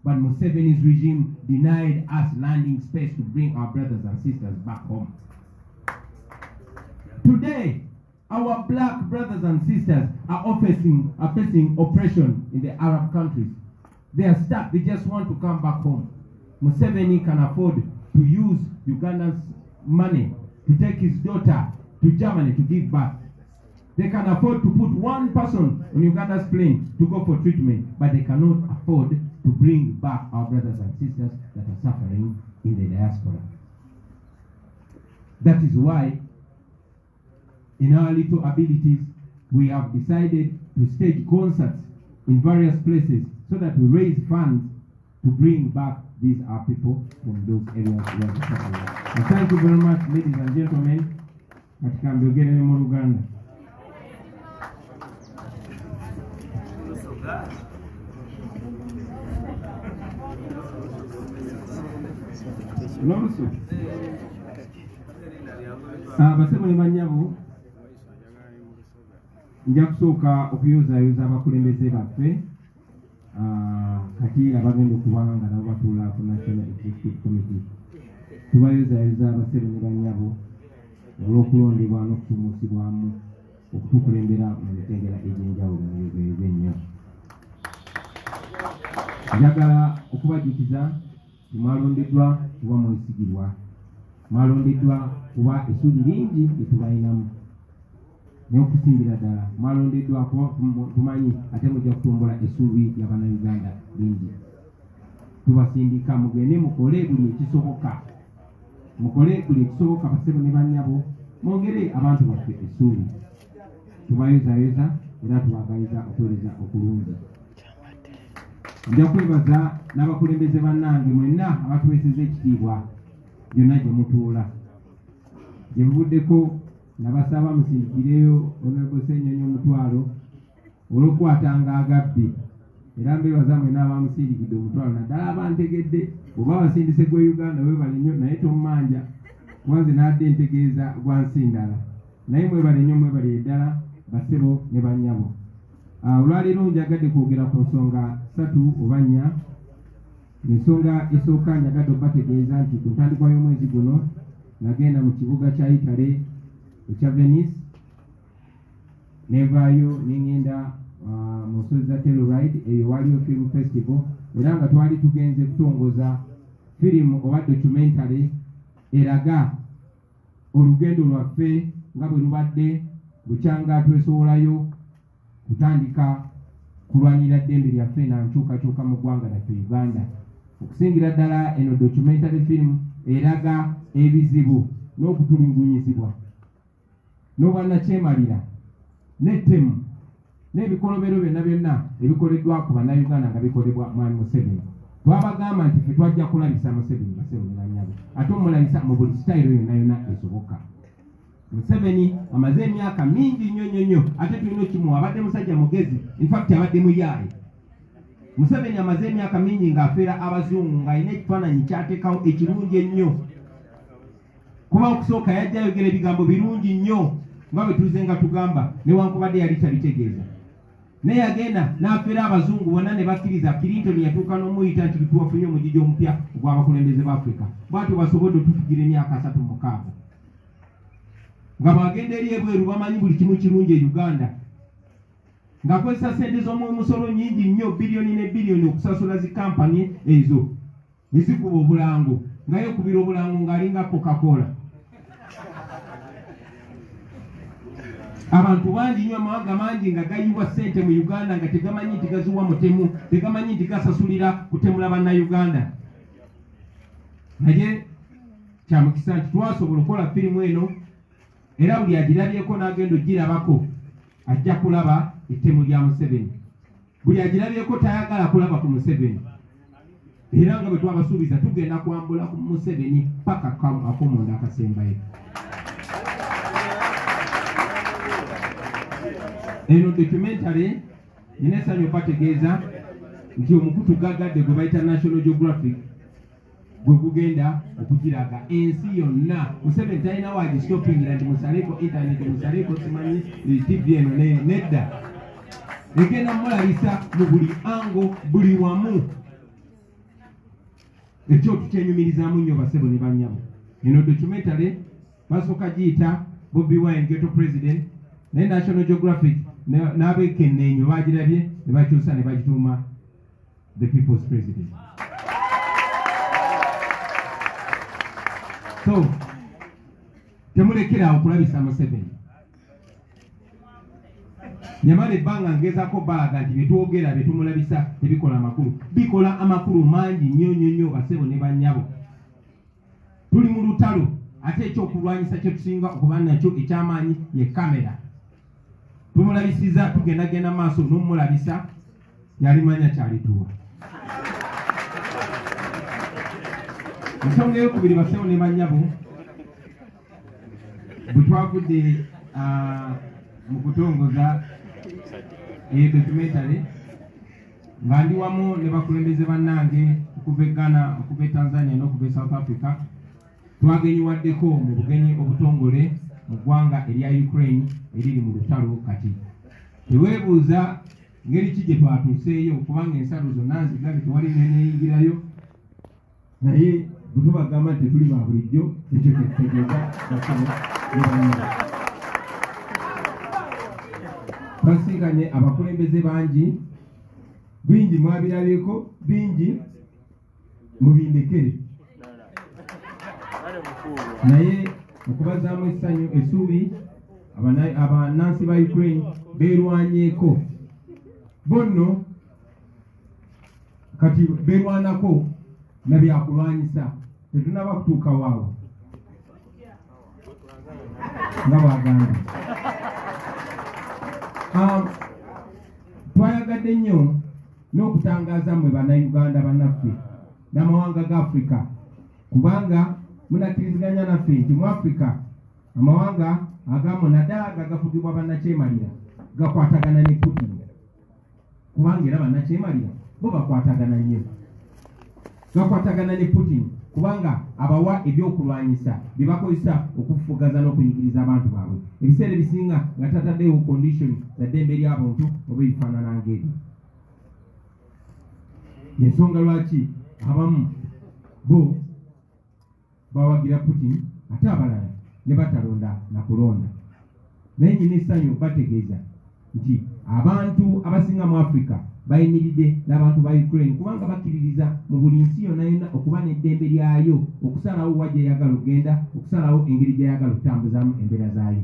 But Museveni's regime denied us landing space to bring our brothers and sisters back home. Today, our black brothers and sisters are facing oppression in the Arab countries. They are stuck, they just want to come back home. Museveni can afford to use Ugandans' money to take his daughter to Germany to give birth. They can afford to put one person on Uganda's plane to go for treatment, but they cannot afford to bring back our brothers and sisters that are suffering in the diaspora. That is why, in our little abilities, we have decided to stage concerts in various places so that we raise funds to bring back these our people from those areas where they suffer. And thank you very much, ladies and gentlemen. At Kamwokya Head Uganda. Norusu. Basebo ne banyabo nja kusooka okuyozaayoza abakulembeze baffe kati abagenda okubanga nabo batuula ku National Executive Committee. Tubayozaayoza abasebo ne banyabo olw'okulondebwa n'okutumusibwamu okutukulembera mu mitendera egy'enjawulo mu ennyo. Njagala okubajjukiza mwalondeddwa kuba mwesigirwa, mwalondeddwa kuba essuubi lingi lye tubalinamu, n'okusingira ddala mwalondeddwa kuba tumanyi ate mujja kutumbula essuubi y'Abannayuganda lingi. Tubasindika mugende mukole buli ekisoboka, mukole buli ekisoboka basebo ne bannyabo, mwongere abantu baffe essuubi. Tubayozaayoza era tubagaliza okuweereza okulungi. Nja kwebaza n'abakulembeze bannange mwenna abatuweeseza ekitiibwa byonna gye mutuula. Gye muvuddeko nabasaba musindikireyo Honorable Ssenyonyi omutwalo olw'okukwatanga agabbi. Era mbebaza mwenna abamusindikidde omutwalo naddala abantegedde oba abasindise gwe Uganda weebale nnyo naye tommanja wanze n'adde ntegeeza gwa nsindala. Naye mwebale nnyo mwebale ddala basebo ne bannyabo. Olwaleero njagadde kwogera ku nsonga 3 oba 4. Ensonga esooka njagadde okubategeeza nti ku ntandikwa y'omwezi guno nagenda mu kibuga kya Italy ekya Venice, nevaayo nengenda mu nsozi za Telluride, eyo waliyo film festival, era nga twali tugenze kutongoza firimu oba documentary eraga olugendo lwaffe nga bwe lubadde bukyanga twesoolayo kutandika kulwanira ddembe lyaffe na nkyukakyuka mu ggwanga lyaffe Uganda. Okusingira ddala eno documentary film eraga ebizibu n'okutulugunyizibwa n'obwannakyemalira n'ettemu n'ebikolobero byonna byonna ebikoleddwa ku bannayuganda nga bikolebwa mwami Museveni. Twabagamba nti ffe twajja kulabisa Museveni basebo ne bannyabo, ate omulabisa mu buli sitayiro yonna yonna esoboka. Museveni amaze emyaka mingi nnyo ate tulina kimuwa, abadde musajja mugezi, in fact abadde muyaaye. Museveni amaze emyaka mingi ng'afeera abazungu ng'alina ekifaananyi ky'ateekawo ekirungi ennyo. Kuba okusooka yajja ayogera ebigambo birungi nnyo nga bwe tuze nga tugamba newankubadde yali talitegeeza. Naye yagenda n'afeera abazungu bonna ne bakkiriza. Clinton yatuuka n'omuyita nti tuwafunye omugigi omupya ogw'abakulembeze b'Afrika. Bw'atyo basobodde otutugira emyaka 36. Nga bw'agenda eri ebweru bamanyi buli kimu kirungi e Uganda. Ng'akozesa ssente z'omusolo nnyingi nnyo, biliyoni ne biliyoni okusasula zi kampani ezo ezikuba obulango, nga yeekubira obulango ng'alinga Coca-Cola. abantu bangi nnyo amawanga mangi nga gayiwa ssente mu Uganda nga tegamanyi nti gaziwa mutemu, tegamanyi nti gasasulira kutemula bannayuganda. Naye kya mukisa nti twasobola okukola firimu eno era buli agirabyeko n'agenda ogirabako ajja kulaba ettemu lya Museveni. Buli agirabyeko tayagala kulaba ku Museveni. Era nga bwe twabasuubiza tugenda kwambula ku Museveni paka akomunda akasembayo. Eno documentary nina essanyu bategeeza nti omukutu gagadde gwe bayita National Geographic gwe gugenda okugiraga ensi yonna. Museveni talina wagisitopingira nti musaleko internet, musaleko simanyi TV eno nedda. Egenda mulabisa mu buli ango, buli wamu. Ekyo tukyenyumirizaamu nnyo basebo ne bannyabo. Eno documentary basooka giyita Bobi Wine Ghetto President, naye National Geographic n'abekenneenyo bagirabye ne bakyusa ne bagituuma The People's President. So temulekera okulabisa Museveni. Nyamala ebbanga ngezaako balaga nti byetwogera byetumulabisa tebikola amakulu. Bikola amakulu mangi nnyo basebo ne bannyabo. Tuli mu lutalo ate ekyokulwanyisa kye tusinga okuba nakyo ekyamaanyi ye kamera. Tumulabisiza tugendagenda maaso n'omulabisa yalimanya kyalituwa. Ensonga eyokubiri basebo ne bannyabo bwe twavudde mu kutongoza documentary nga ndi wamu ne bakulembeze bannange okuva e Ghana, okuva e Tanzania n'okuva e South Africa, twagenyiwaddeko mu bugenyi obutongole mu ggwanga erya Ukraine eriri mu lutalo kati. Teweebuuza ngeri ki gye twatuuseeyo kubanga ensalo zonna nzigale tewali neneyingirayo, naye bwe tubagamba nti tetuli ba bulijjo ekyo kyetutegeeza basebo ne bannyabo. Twasinkanye abakulembeze bangi, bingi mwabirabyeko, bingi mubindekere. Naye okubazaamu essanyu essuubi abanansi ba Ukraine beerwanyeeko. Bonno kati beerwanako na byakulwanyisa, tetunaba kutuuka waawo nga bwagamba. Twayagadde nnyo n'okutangaaza mmwe bannayuganda bannaffe n'amawanga ga Africa, kubanga munakkiriziganya naffe nti mu Africa amawanga agamu naddala gagafugibwa bannakyemalira gakwatagana ne Putin, kubanga era bannakyemalira bo bakwatagana nnyo. Gakwatagana ne Putin kubanga abawa ebyokulwanyisa bye bakozesa okufugaza n'okunyigiriza abantu baabwe. Ebiseera ebisinga nga tataddewo condition za ddembe ly'abantu oba ebifaanana ng'ebyo. Ensonga lwaki abamu bo bawagira Putin ate abalala ne batalonda na kulonda. Naye nyina essanyu bategeeza nti abantu abasinga mu Africa bayimiridde n'abantu ba Ukraine kubanga bakkiririza mu buli nsi yonna yonna okuba n'eddembe lyayo, okusalawo wa gy'eyagala okugenda, okusalawo engeri gy'eyagala okutambuzaamu embeera zaayo.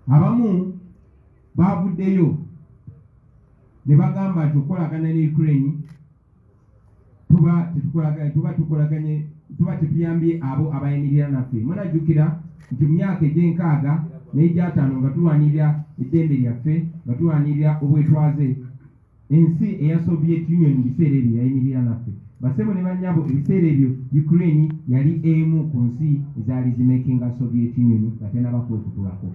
Abamu baavuddeyo ne bagamba nti okukolagana ne Ukraine tuba tetuyambye abo abayimirira naffe. Munajjukira nti mu myaka egy'enkaaga n'egy'ataano nga tulwanirira eddembe lyaffe, nga tulwanirira obwetwaze, ensi eya Soviet Union mu biseera ebyo yayimirira naffe. Basebo ne bannyabo, ebiseera ebyo Ukraine yali emu ku nsi ezaali zimakinga Soviet Union nga tenabakwekutulako.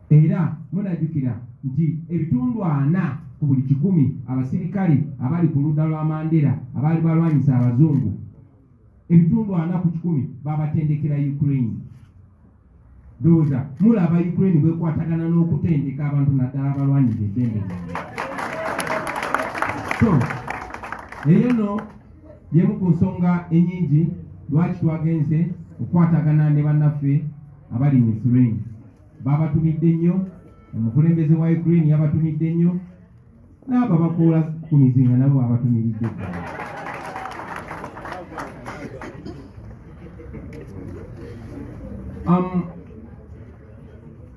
Era munajjukira nti ebitundu 4 ku buli 100 abasirikale abali ku ludda lwa Mandela abaali balwanyisa abazungu, ebitundu 4 ku 100 babatendekera Ukraine. Ndowooza mulaba Ukraine bwekwatagana n'okutendeka abantu naddala abalwanyisa eddembe. So eyo no yemu ku nsonga ennyingi lwaki twagenze okukwatagana ne bannaffe abali mu Ukraine. Babatumidde nnyo, omukulembeze wa Ukraine yabatumidde nnyo, n'abo abakoola ku mizinga nabo babatumiridde.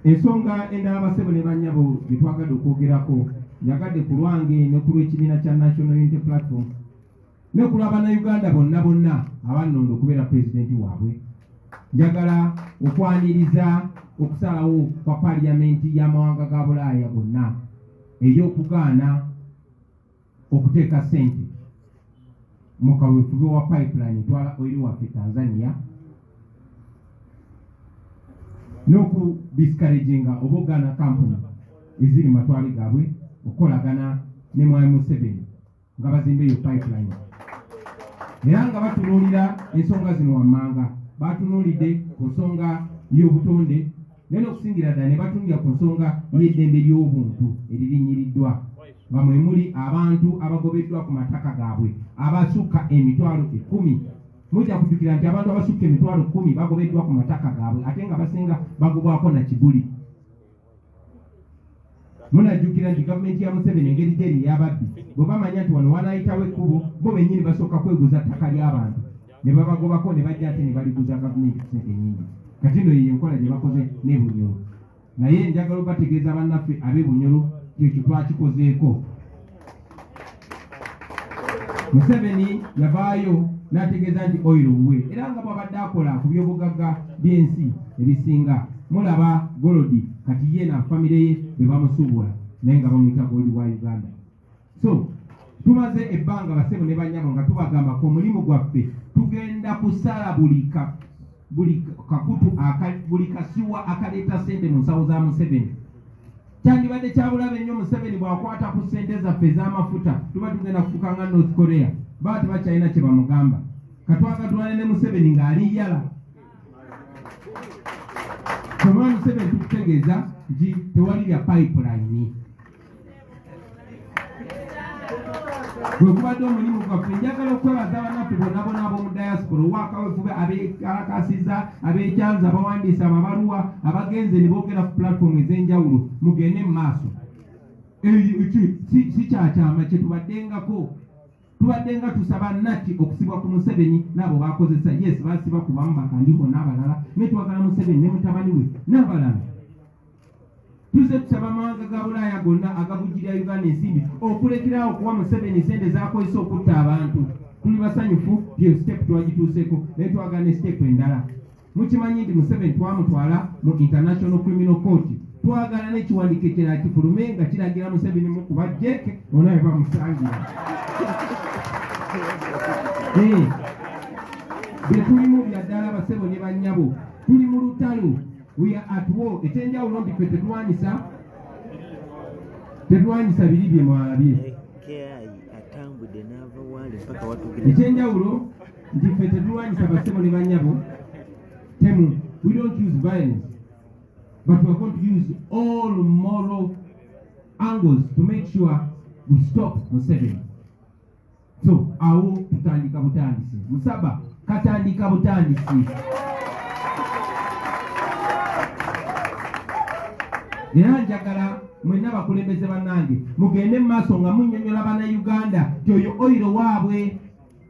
ensonga endala basebo ne bannyabo gye twagadde okwogerako njagadde ku lwange ne ku lw'ekibiina kya National Unity Platform ne ku lw'Abannayuganda bonna abannonda okubeera pulezidenti waabwe. Njagala okwaniriza okusalawo kwa paliyamenti y'amawanga ga Bulaaya gonna ey'okugaana okuteeka ssente mu kaweefube wa pipeline etwala oili waffe Tanzania n'okudiscouraginga oba okugaana kampuni eziri matwale gaabwe okukolagana ne Mwami Museveni nga bazimba eyo pipeline. Era nga batunuulira ensonga zino wammanga, batunuulidde ku nsonga y'obutonde naye n'okusingira ddala ne batunulira ku nsonga y'eddembe ly'obuntu eririnyiriddwa nga mwe muli abantu abagobeddwa ku mataka gaabwe abasukka emitwalo 10. Mujja kujjukira nti abantu abasukka emitwalo 10 bagobeddwa ku mataka gaabwe ate nga basinga bagobwako na kibuli. Munajjukira nti gavumenti ya Museveni engeri gyeri ey'ababbi bwe bamanya nti wano wanaayitawo ekkubo bo bennyini basooka kweguza ttaka ly'abantu ne babagobako ne bajja ate ne baliguza gavumenti ssente nnyingi. Kati nno yeyo enkola gye bakoze ne Bunyoro. Naye njagala obategeeza bannaffe ab'e Bunyoro ekyo twakikozeeko. Museveni yavaayo n'ategeeza nti oil wuwe era nga bw'abadde akola ku by'obugagga by'ensi ebisinga. Mulaba Golodi kati ye na famire ye be bamusuubula naye nga bamuyita Golodi wa Uganda. So tumaze ebbanga basebo ne bannyabo nga tubagamba ku omulimu gwaffe tugenda kusala buli kakutu buli kasiwa akaleeta ssente mu nsawo za Museveni. Kyandibadde kyabulabe nnyo Museveni bw'akwata ku ssente zaffe ez'amafuta tuba tugenda kufuuka nga North Korea baba tebakyalina kye bamugamba. Katwagatulane ne Museveni ng'ali yala. Omwami Museveni tukutegeeza nti tewali bya pipeline. Bwe kubadde omulimu gwaffe njagala okwebaza bannaffe bonna ab'omu diaspora owakaweefube abeekalakasiza abeekyanza abawandiise amabaluwa abagenze ne boogera ku platform ez'enjawulo mugende mu maaso. Si kyakyama kye tubaddengako. Tubaddenga tusaba Nati okusibwa ku Museveni n'abo baakozesa. Yes, baasiba kubamu bakandiko n'abalala naye twagala Museveni ne mutabani we n'abalala. Tuze tusaba amawanga ga Bulaaya gonna agavujjirira Uganda ensimbi okulekerawo okuwa Museveni ssente z'akozesa okutta abantu. Tuli basanyufu yo step twagituuseeko naye twagala ne step endala. Mukimanyi nti Museveni twamutwala mu International Criminal Court. Twagala n'ekiwandiiko ekirala kifulume nga kiragira Museveni mu kuba jeke onaye bamusangira. Bye tulimu bya ddala basebo ne bannyabo tuli mu lutalo. We are at war. Ekyenjawulo nti ffe tetulwanyisa biri bye mwalabye. Ekyenjawulo nti ffe tetulwanyisa basebo ne bannyabo temu. We don't use violence, but we are going to use all moral angles to make sure we stop Museveni. So awo tutandika butandisi. Musaba katandika butandisi. Era njagala mwenna bakulembeze bannange mugende mu maaso nga munnyonnyola Bannayuganda nti oyo oyiro waabwe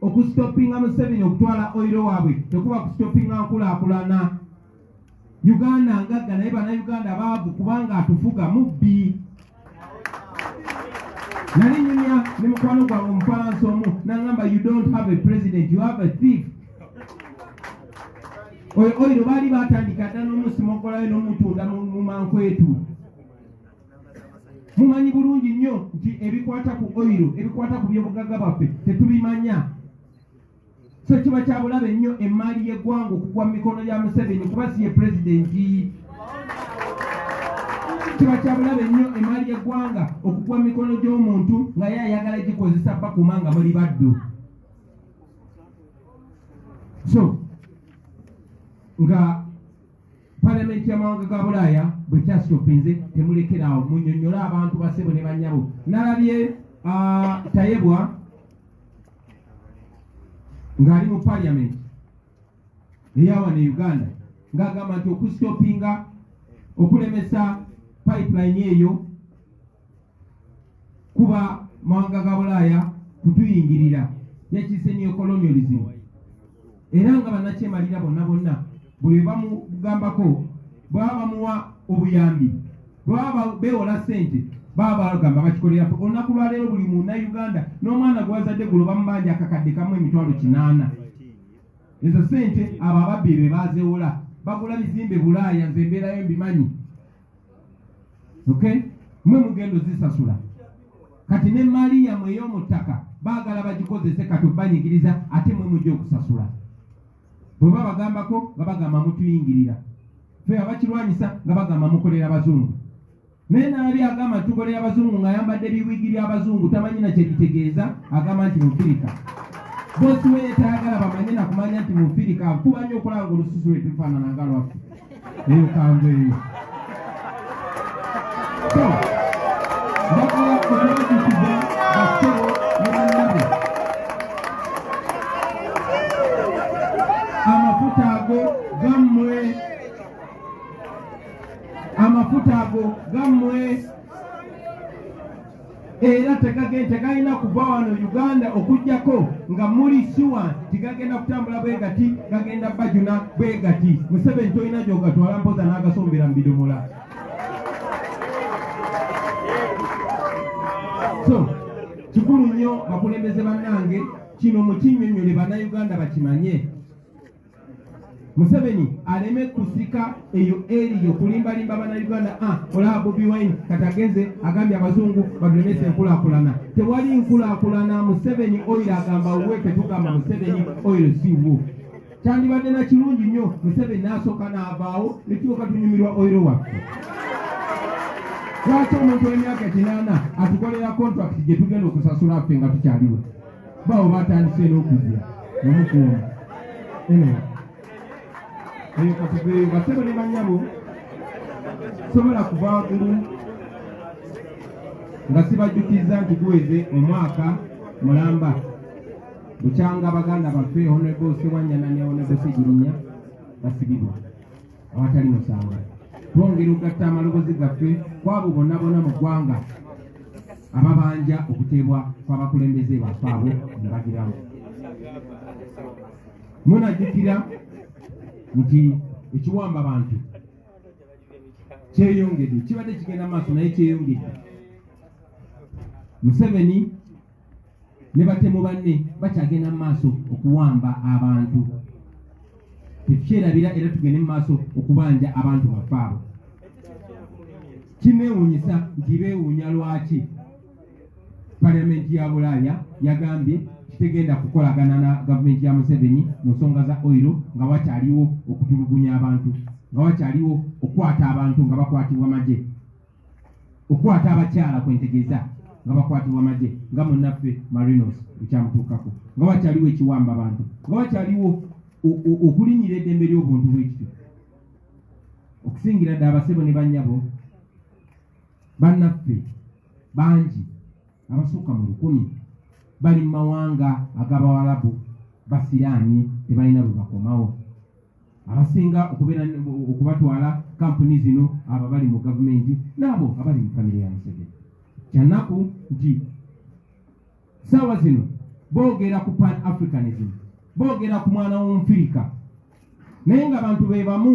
okusitopinga Museveni okutwala oyiro waabwe tekuba kusitopinga nkulaakulana. Uganda ngagga naye Bannayuganda baavu kubanga atufuga mubbi. Nali nnyumya ne mukwano gwange Omufalansa omu n'aŋŋamba you don't have a president, you have a thief. Oyiro baali baatandika dda n'omusimogolayo n'omutunda mu mankwetu. Mumanyi bulungi nnyo nti ebikwata ku oyiro ebikwata ku by'obugagga bwaffe tetubimanya. So kiba kyabulabe nnyo emmaali y'eggwanga okugwa mu mikono gya Museveni kuba si ye pulezidenti. Kiba kyabulabe nnyo emmaali y'eggwanga okugwa mu mikono gy'omuntu nga ye ayagala gikozesa bakuma nga muli baddu. So nga Parliament y'amawanga ga Bulaaya bwe kyasitopinze temulekeraawo munnyonnyola abantu basebo ne bannyabo. Nalabye Tayebwa ng'ali mu Parliament eyawa ne Uganda ng'agamba nti okusitopinga okulemesa pipeline eyo kuba mawanga ga Bulaaya kutuyingirira yakiise neocolonialism. Era nga bannakyemalira bonna buli bamugambako bwaba bamuwa obuyambi baba bewola sente baba bagamba bakikolera olunaku lwa leero buli munnayuganda n'omwana gwazadde gulo bamubanja akakadde kamu emitwalo 8 ezo sente abo ababbi be bazewola bagula bizimbe Bulaaya nze mbeerayo mbimanyi okay mwe mugendo zisasula kati ne Maria mwe y'omuttaka baagala bagikozese kati banyigiriza ate mwe mujja okusasula bwe babagambako nga bagamba mutuyingirira fe abakirwanyisa nga bagamba mukolera abazungu naye naabi agamba tukolera abazungu ng'ayambadde biwigi by'abazungu tamanyi na kye kitegeeza agamba nti mufirika bosi we yetayagala bamanye na kumanya nti mufirika akuba nnyo okulaba olususu lwe tufaanana nga lwaffe eyo kanve eyo so njagala okubatukiza bassebo ne bannabe amafuta ago gammwe era tegalina kuva wano Uganda okujjako nga muli siwa tigagenda kutambula bwe gati gagenda bajuna bwe gati Museveni tolina gyogatwala mpoza n'agasombera mu bidomola so kikulu nnyo bakulembeze bannange kino mukinnyonnyole bannayuganda bakimanye Museveni aleme kusika eyo eriyo kulimbalimba bannayuganda olaba Bobi Wine katagenze agambye abazungu badulemese enkulaakulana tewali nkulaakulana Museveni oil agamba uweke tugamba Museveni oil siwo kyandibadde na kirungi nnyo Museveni n'asooka n'avaawo netuuka tunyumirwa oil waffe lwaki omuntu w'emyaka 8 atukolera contract gye tugenda okusasula ffe nga tukyaliwe bawo batandise n'okuzya omukuuma eyo katugeyo basebo ne banyabo sobola kuva waggulu nga sibajjukiza nti guweze omwaka mulamba bukyanga baganda baffe Honorable Sewanyana ne Honorable Segirinya basibirwa awatali musango twongera okugatta amalogozi gaffe kwabo bonna mu ggwanga ababanja okuteebwa kw'abakulembeze baffe abo ne bagiramu munajjukira nti ekiwamba abantu kyeyongedde kibadde kigenda maaso naye kyeyongedde Museveni ne batemu banne bakyagenda mu maaso okuwamba abantu tetukyerabira era tugende mu maaso okubanja abantu baffe abo kineewuunyisa nti beewuunya lwaki Palamenti ya Bulaaya yagambye kitegenda kukolagana na gavumenti ya Museveni mu nsonga za oil nga wakyaliwo okutulugunya abantu nga wakyaliwo okukwata abantu nga bakwatibwa magye okukwata abakyala kwentegeeza nga bakwatibwa magye nga munnaffe Marinos ekyamutuukako nga wakyaliwo ekiwamba abantu nga wakyaliwo okulinyira eddembe ly'obuntu bw'ekityo okusingira ddala abasebo ne bannyabo bannaffe bangi abasukka mu 1000 bali mu mawanga ag'Abawarabu basiraanye tebalina bwe bakomawo abasinga okubatwala kampuni zino abo bali mu gavumenti n'abo abali mu famire ya Museveni kyanaku nti saawa zino boogera ku pan africanism boogera ku mwana w'omufirika naye nga abantu be bamu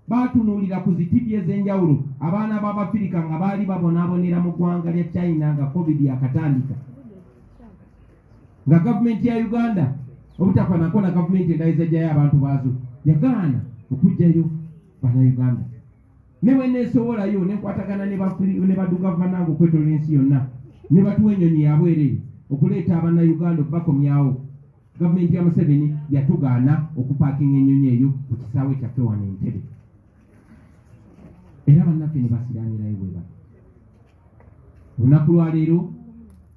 batunuulira ku zitivi ez'enjawulo abaana b'Abafirika nga baali babonaabonera mu ggwanga lya China nga COVID yakatandika nga gavumenti ya Uganda obutafanako na gavumenti endala ezajjayo abantu baazo yagaana okujjayo bannayuganda ne bwe neesobolayo nekwatagana ne badugava nange okwetolola ensi yonna ne batuwa ennyonyi yabwereere okuleeta abannayuganda okubakomyawo gavumenti ya Museveni yatugaana okupaakinga ennyonyi eyo ku kisaawe kyaffe wano Entebbe era bannaffe ne basiraanirayo bwe bati olunaku lwa leero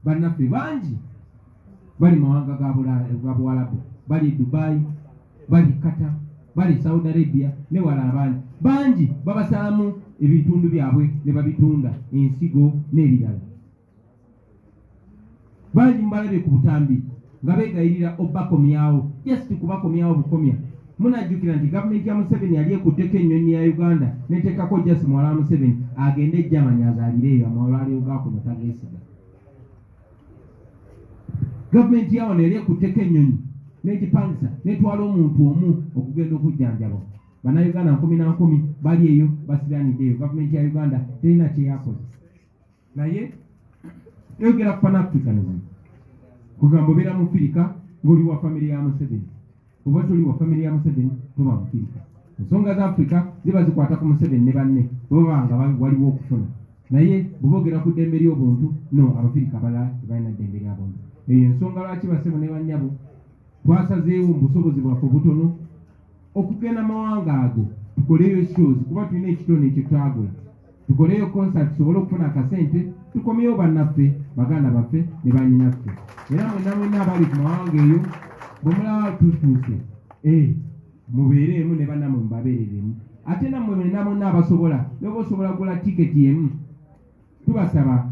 bannaffe bangi bali mawanga ga Buwarabu bali Dubai bali Qatar bali Saudi Arabia ne wala abandi bangi babasalamu ebitundu byabwe ne babitunda ensigo n'ebirala bangi mbalabye ku butambi nga beegayirira obbakomyawo just kubakomyawo bukomya munajjukira nti gavumenti ya Museveni yali ekuddeko ennyonyi ya Uganda neteekako just muwala wa Museveni agende e Germany azaalireeyo amawalwaliro gakuno tageesiga gavumenti yawano yali ekutteko ennyonyi n'egipangisa n'etwala omuntu omu okugenda okujjanjaba bannayuganda 10 bali eyo basiraniddeyo. Gavumenti ya Uganda terina kyeyakoze. Naye yogera ku Pan-Africanism. Kugamba obeera mu Afirika ng'oli wa famire ya Museveni. Oba toli wa famire ya Museveni toba mu Afirika. Ensonga za Afrika ziba zikwata ku Museveni ne banne baba nga waliwo okufuna. Naye bw'boogera ku ddembe ly'obuntu, no, Abafirika abalala tebalina ddembe ly'obuntu. Eyo ensonga lwaki basebo ne bannyabo twasazeewo mu busobozi bwaffe obutono okugenda mawanga ago tukoleyo shows kuba tulina ekitone ekyo twagula. Tukoleyo concert tusobole okufuna akasente tukomyewo bannaffe baganda baffe ne bannyinaffe. Era mwenna abali ku mawanga eyo bwe mulaba tutuuse mubeereemu ne bannammwe mubabeereremu. Ate nammwe mwenna abasobola noba osobola kugula tiketi emu tubasaba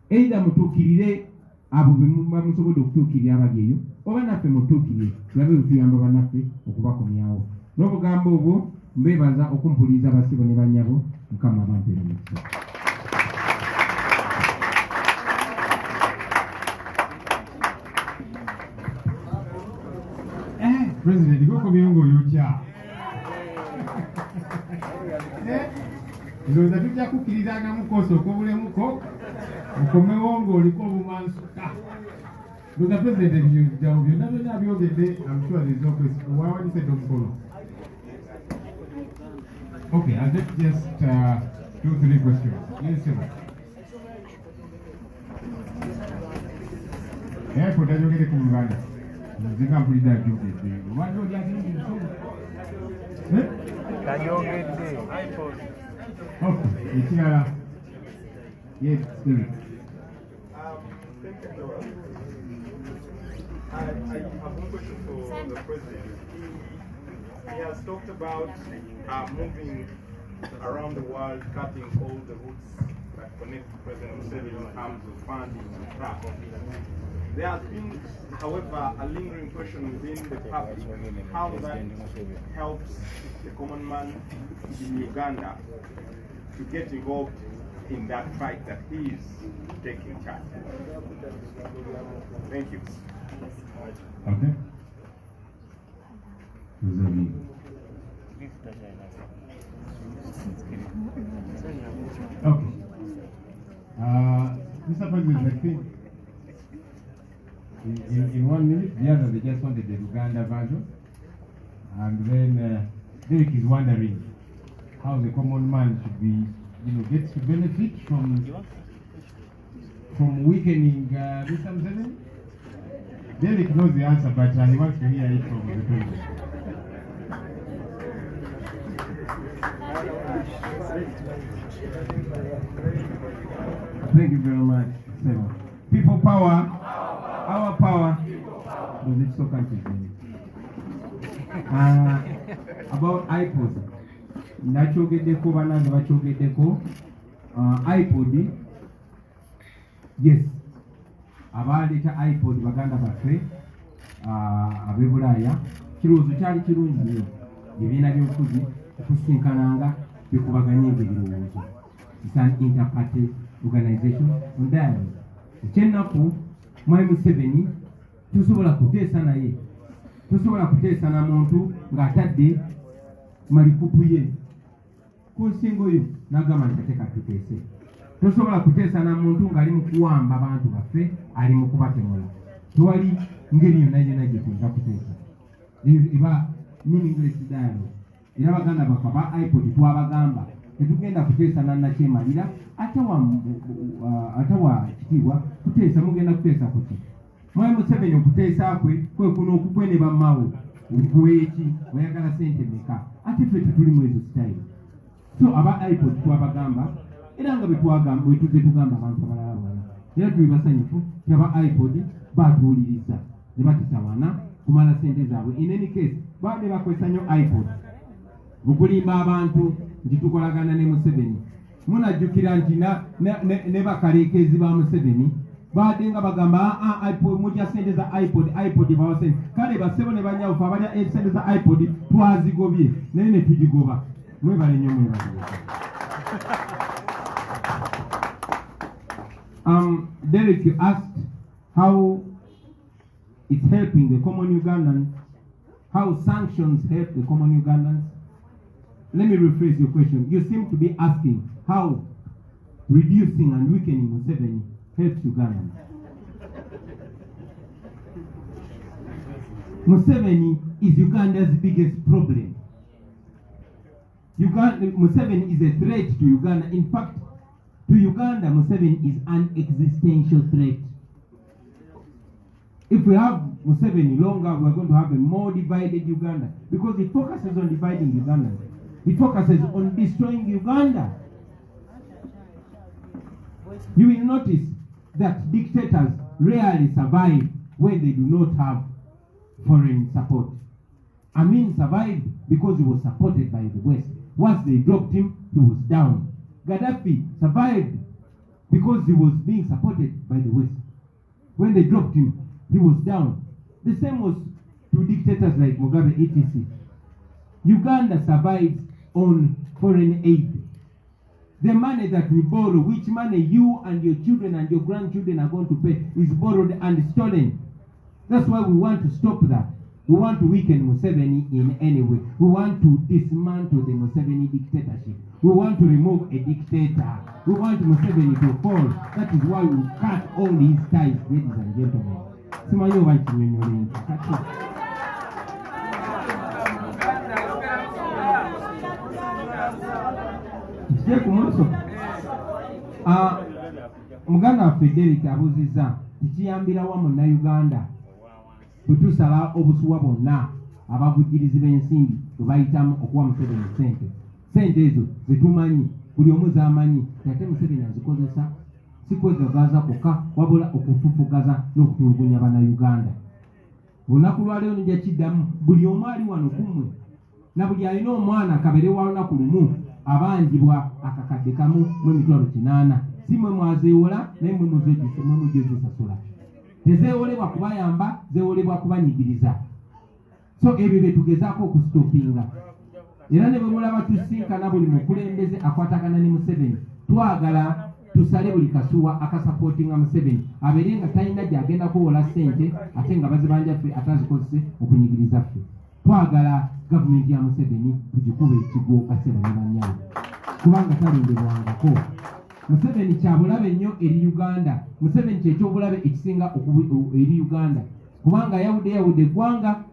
either mutuukirire abo be muba musobodde okutuukirira abali eyo oba naffe mutuukirire tulabe bwe bannaffe okubakomyawo. N'obugambo obwo mbeebaza okumpuliriza basibo ne bannyabo. Mukama bampeera omukisa. President, goko byongo yokya. Ndoza tujja kukkirizanga mukoso okobulemuko okomewo ng'oliko obumansuka. Ndoza President ebyo byonna byogedde. I'm sure there's no question. Why you said don't follow? Okay, I'll just 2-3 questions. Yes, sir. Airport ayogedde ku Uganda. Nzinga mpulidde abyogedde. Obadde oli agenda nsonga? Ayogedde. Okay, ekirala. Yes, sir. I have one question for the president. He has talked about moving around the world, cutting all the routes that connect President Museveni in terms of funding and trust. There has been, however, a lingering question within the public how that helps the common man in Uganda to get involved in that fight that he is taking charge. Thank you. Okay. Okay. Mr. President, I think in 1 minute, the other they just wanted the Uganda version, and then Derek is wondering how the common man should be, gets to benefit from weakening Mr. Museveni. Derek knows the answer, but he wants to hear it from the president. Thank you very much, Senator. People power, our power. Does it so confusing? About iPod. Nachogeddeko banange bachogeddeko. iPod. Yes. Abaleeta iPod baganda baffe ab'e Bulaaya kirowoozo kyali kirungi nnyo ebibiina by'obufuzi okusinkananga bikubaganya ebirowoozo. It's an inter-party organization on dialogue. Ekyennaku Mwai Museveni tusobola kuteesa naye, tusobola kuteesa na muntu ng'atadde malikupu ye ku nsingo yo n'agamba nti ate katuteese. Tosobola kuteesa na muntu ng'ali mu kuwamba abantu baffe, ali mu kubatemula. Tewali ngeri yonna gye tuyinza kuteesa. Eba meaningless dialogue. Era baganda baffe aba iPod twabagamba tetugenda kuteesa nannakyemalira ate wa kitiibwa kuteesa mugenda kuteesa kuti. Mwai Museveni okuteesa kwe kuno okugwe ne bammawo ogweki oyagala sente meka ate ffe tetuli mu ezo sitayiro. So aba iPod twabagamba era nga bwe tuzze tugamba abantu abalala bonna. Era tuli basanyufu nti aba iPod batuwuliriza ne batutawana kumala sente zaabwe. In any case baadde bakozesa nnyo iPod bukulimba abantu nti tukolagana ne Museveni. Munajjukira nti ne bakaleekezi ba Museveni baadde nga bagamba iPod mujja sente za iPod bawa sente. Kale basebo ne banyawufu abalya sente za iPod twazigobye naye ne tugigoba. Mwebale nnyo mwebale. Derek, you asked how it's helping the common Ugandan how sanctions help the common Ugandans? Let me rephrase your question. You seem to be asking how reducing and weakening Museveni helps Ugandans. Museveni is Uganda's biggest problem. Museveni is a threat to Uganda. In fact, to Uganda, Museveni is an existential threat. If we have Museveni longer, we're going to have a more divided Uganda, because it focuses on dividing Uganda. It focuses on destroying Uganda. You will notice that dictators rarely survive when they do not have foreign support. Amin survived because he was supported by the West. Once they dropped him, he was down. Gaddafi survived because he was being supported by the West. When they dropped him, he was down. The same was to dictators like Mugabe, etc. Uganda survives on foreign aid. The money that we borrow, which money you and your children and your grandchildren are going to pay, is borrowed and stolen. That's why we want to stop that. We want to weaken Museveni in any way. We want to dismantle the Museveni dictatorship. We want to remove a dictator. We want Museveni to fall. That is why we cut all these ties, ladies and gentlemen. Simanyo wanchinyonyolenga. Muganda waffe Derek abuuzizza tikiyambira wamu na Uganda kutusala obusuwa bonna abavujjirizi b'ensimbi bwe bayitamu okuwa Museveni ssente. Ssente ezo zetumanyi, buli omu z'amanyi, ate Museveni azikozesa si kwegagaza kwokka wabula okufufugaza n'okutulugunya bannayuganda. Olunaku lwaleero nija kiddamu, buli omu ali wano kummwe na buli alina omwana akabeere wa lunaku lumu abanjibwa akakadde kamu mu emitwalo 8. Si mwe mwazeewola naye mwe mujjo zisasula. Tezeewolebwa kubayamba, zeewolebwa kubanyigiriza. So ebyo bye tugezaako okusitopinga. Era ne bwe mulaba tusinkana buli mukulembeze akwatagana ne Museveni, twagala tusale buli kasuwa akasapootinga Museveni abeere nga talina gy'agenda kuwola ssente ate nga bazibanja ffe atazikozese okunyigiriza ffe. Twagala gavumenti ya Museveni tugikuba ekigo Kaseba ne bannyaye, kubanga talindirwangako. Museveni kyabulabe nnyo eri Uganda. Museveni kyekyobulabe ekisinga eri Uganda, kubanga yawudde eggwanga.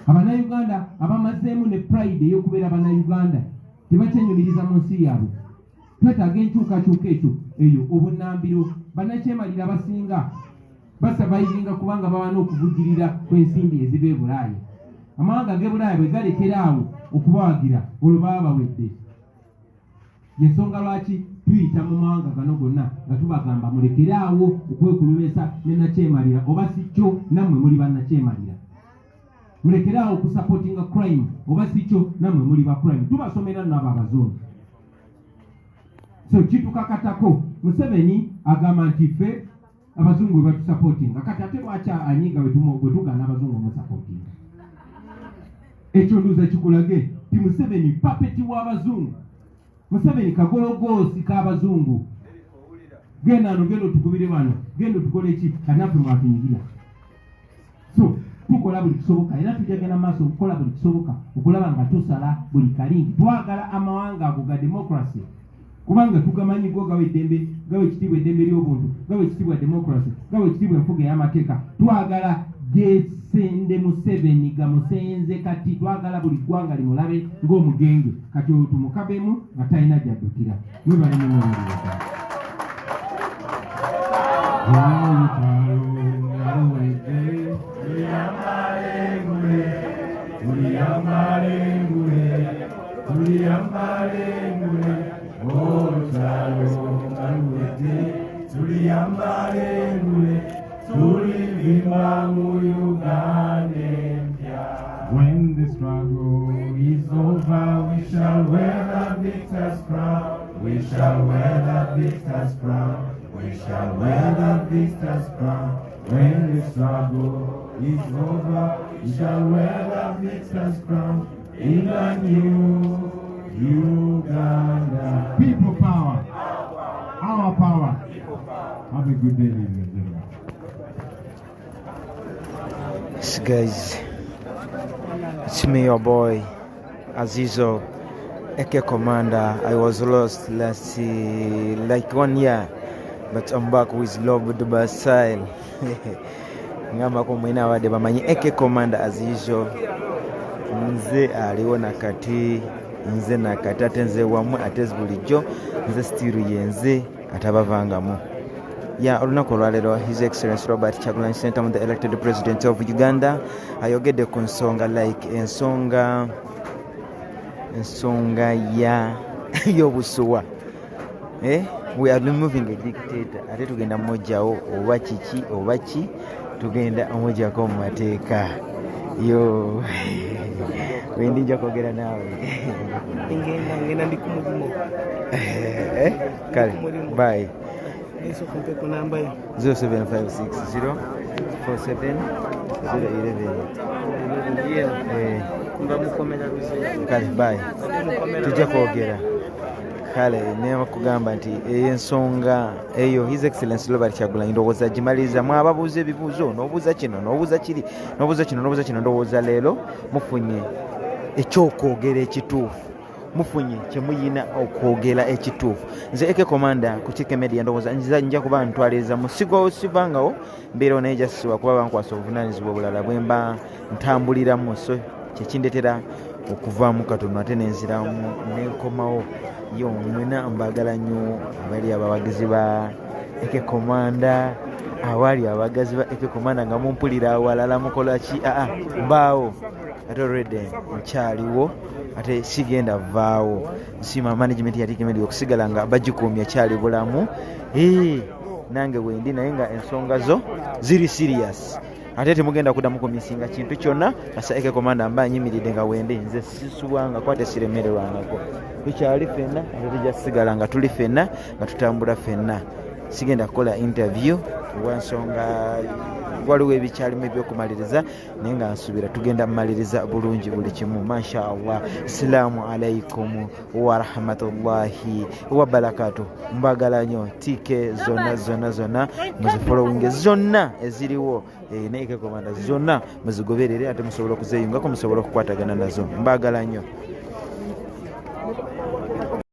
Abannayuganda abamazeemu ne pride ey'okubeera Abannayuganda tebakyenyumiriza mu nsi yaabwe. Twetaaga enkyukakyuka eyo obunnambiro. Bannakyemalira abasinga basabayizinga kubanga baba n'okuvujjirira kw'ensimbi eziva e Bulaaya. Amawanga g'e Bulaaya bwe galekera awo okubawagira olwo baba bawedde. Yensonga lwaki tuyita mu mawanga gano gonna nga tubagamba mulekere awo okwekulumesa ne nakyemalira, oba si kyo nammwe muli bannakyemalira. Mulekere awo okusupportinga crime, oba si kyo nammwe muli ba crime. Tubasomera nabo abazungu. So kitukakatako Museveni agamba nti ffe abazungu bwe batusupportinga, kati ate lwaki anyiga bwe tugaana abazungu omusupportinga? Ekyo nduuza kikulage ti Museveni papeti w'abazungu. Museveni kagologoosi k'abazungu. Genda ano, genda otukubire bano, genda otukole eki, kanaffe mwatunyigira. So tukola buli kisoboka, era tujagenda maaso okukola buli kisoboka okulaba nga tusala buli kalingi. Twagala amawanga ago ga democracy, kubanga tugamanyi go gawa eddembe, gawa ekitiibwa eddembe ly'obuntu, gawa ekitiibwa democracy, gawa ekitiibwa enfuga ey'amateeka. Twagala gesende Museveni gamusenze kati. Twagala buli ggwanga limulabe ng'omugenge, kati oyo tumukabemu nga talina gy'addukira. Mwebale ne mwebale. When the struggle is over, we shall wear the victor's crown. We shall wear the victor's crown. We shall wear the victor's crown. When the struggle is over, we shall wear the victor's crown. In the new Uganda. People power. Our power. Have a good day, ladies and gentlemen. Guys, It's me, your boy, Azizo, aka Commander. I was lost last like 1 year, but I'm back with love with the style. Ngamba kumwina wade bamanyi aka Commander as usual. Nze aliwo nakati, nze nakati ate nze wamu ate bulijjo, nze stiru yenze atabavangamu. Olunaku olwaleero His Excellency Robert Kyagulanyi Ssentamu, the elected president of Uganda, ayogedde ku nsonga like ensonga ya y'obusuwa. We are removing a dictator. Ate tugenda mmojjawo oba kiki oba ki tugenda omujjako mu mateeka. Yo wendijja kwogera naawe ngenda ndi ku mulimu. Kale bye. 0756 kale bye. Tujja kwogera kale nema kugamba nti ensonga eyo His Excellency Robert Kyagulanyi ndowooza gimaliriza mu ababuuza ebibuuzo n'obuuza kino n'obuuza kiri n'obuuza kino ndowooza leero mufunye ekyokwogera ekituufu, mufunye kyemuyina okwogera ekituufu. Nze eke Commander ku Kike Media ndowooza nja kuba ntwaliriza musigo sivangawo mbeera naye jasisiwa kuba bankwasa obuvunaanyizibwa obulala bwe mba ntambuliramu, so kyekindetera okuvaamu katono ate nenziramu nenkomawo. Yo mwena mbagala nnyo abali abawagizi ba eke Commander, awali abagazi ba eke Commander nga mumpulira awalala mukola ki mbaawo ate already nkyaliwo ate sigenda vaawo. Nsima management ya Kike Media okusigala nga bagikuumya kyali bulamu. Nange wendi naye nga ensonga zo ziri serious. Ate temugenda kuddamu kumisinga kintu kyonna asa eke Commander mba nyimiridde nga wendi nze sisubwanga kwate siremererwangako. Tukyali ffenna ate tujja kusigala nga tuli ffenna nga tutambula ffenna. Sigenda kukola interview wansonga waliwo ebikyalimu ebyokumaliriza naye nga nsuubira tugenda maliriza bulungi buli kimu. Masha Allah. Assalamu alaikum wa rahmatullahi wa barakatuh. Mbagala nnyo tike zonna muzifollowinge zonna eziriwo naye eke Commander zonna muzigoberere ate musobola okuzeyungako musobola okukwatagana nazo. Mbagala nnyo.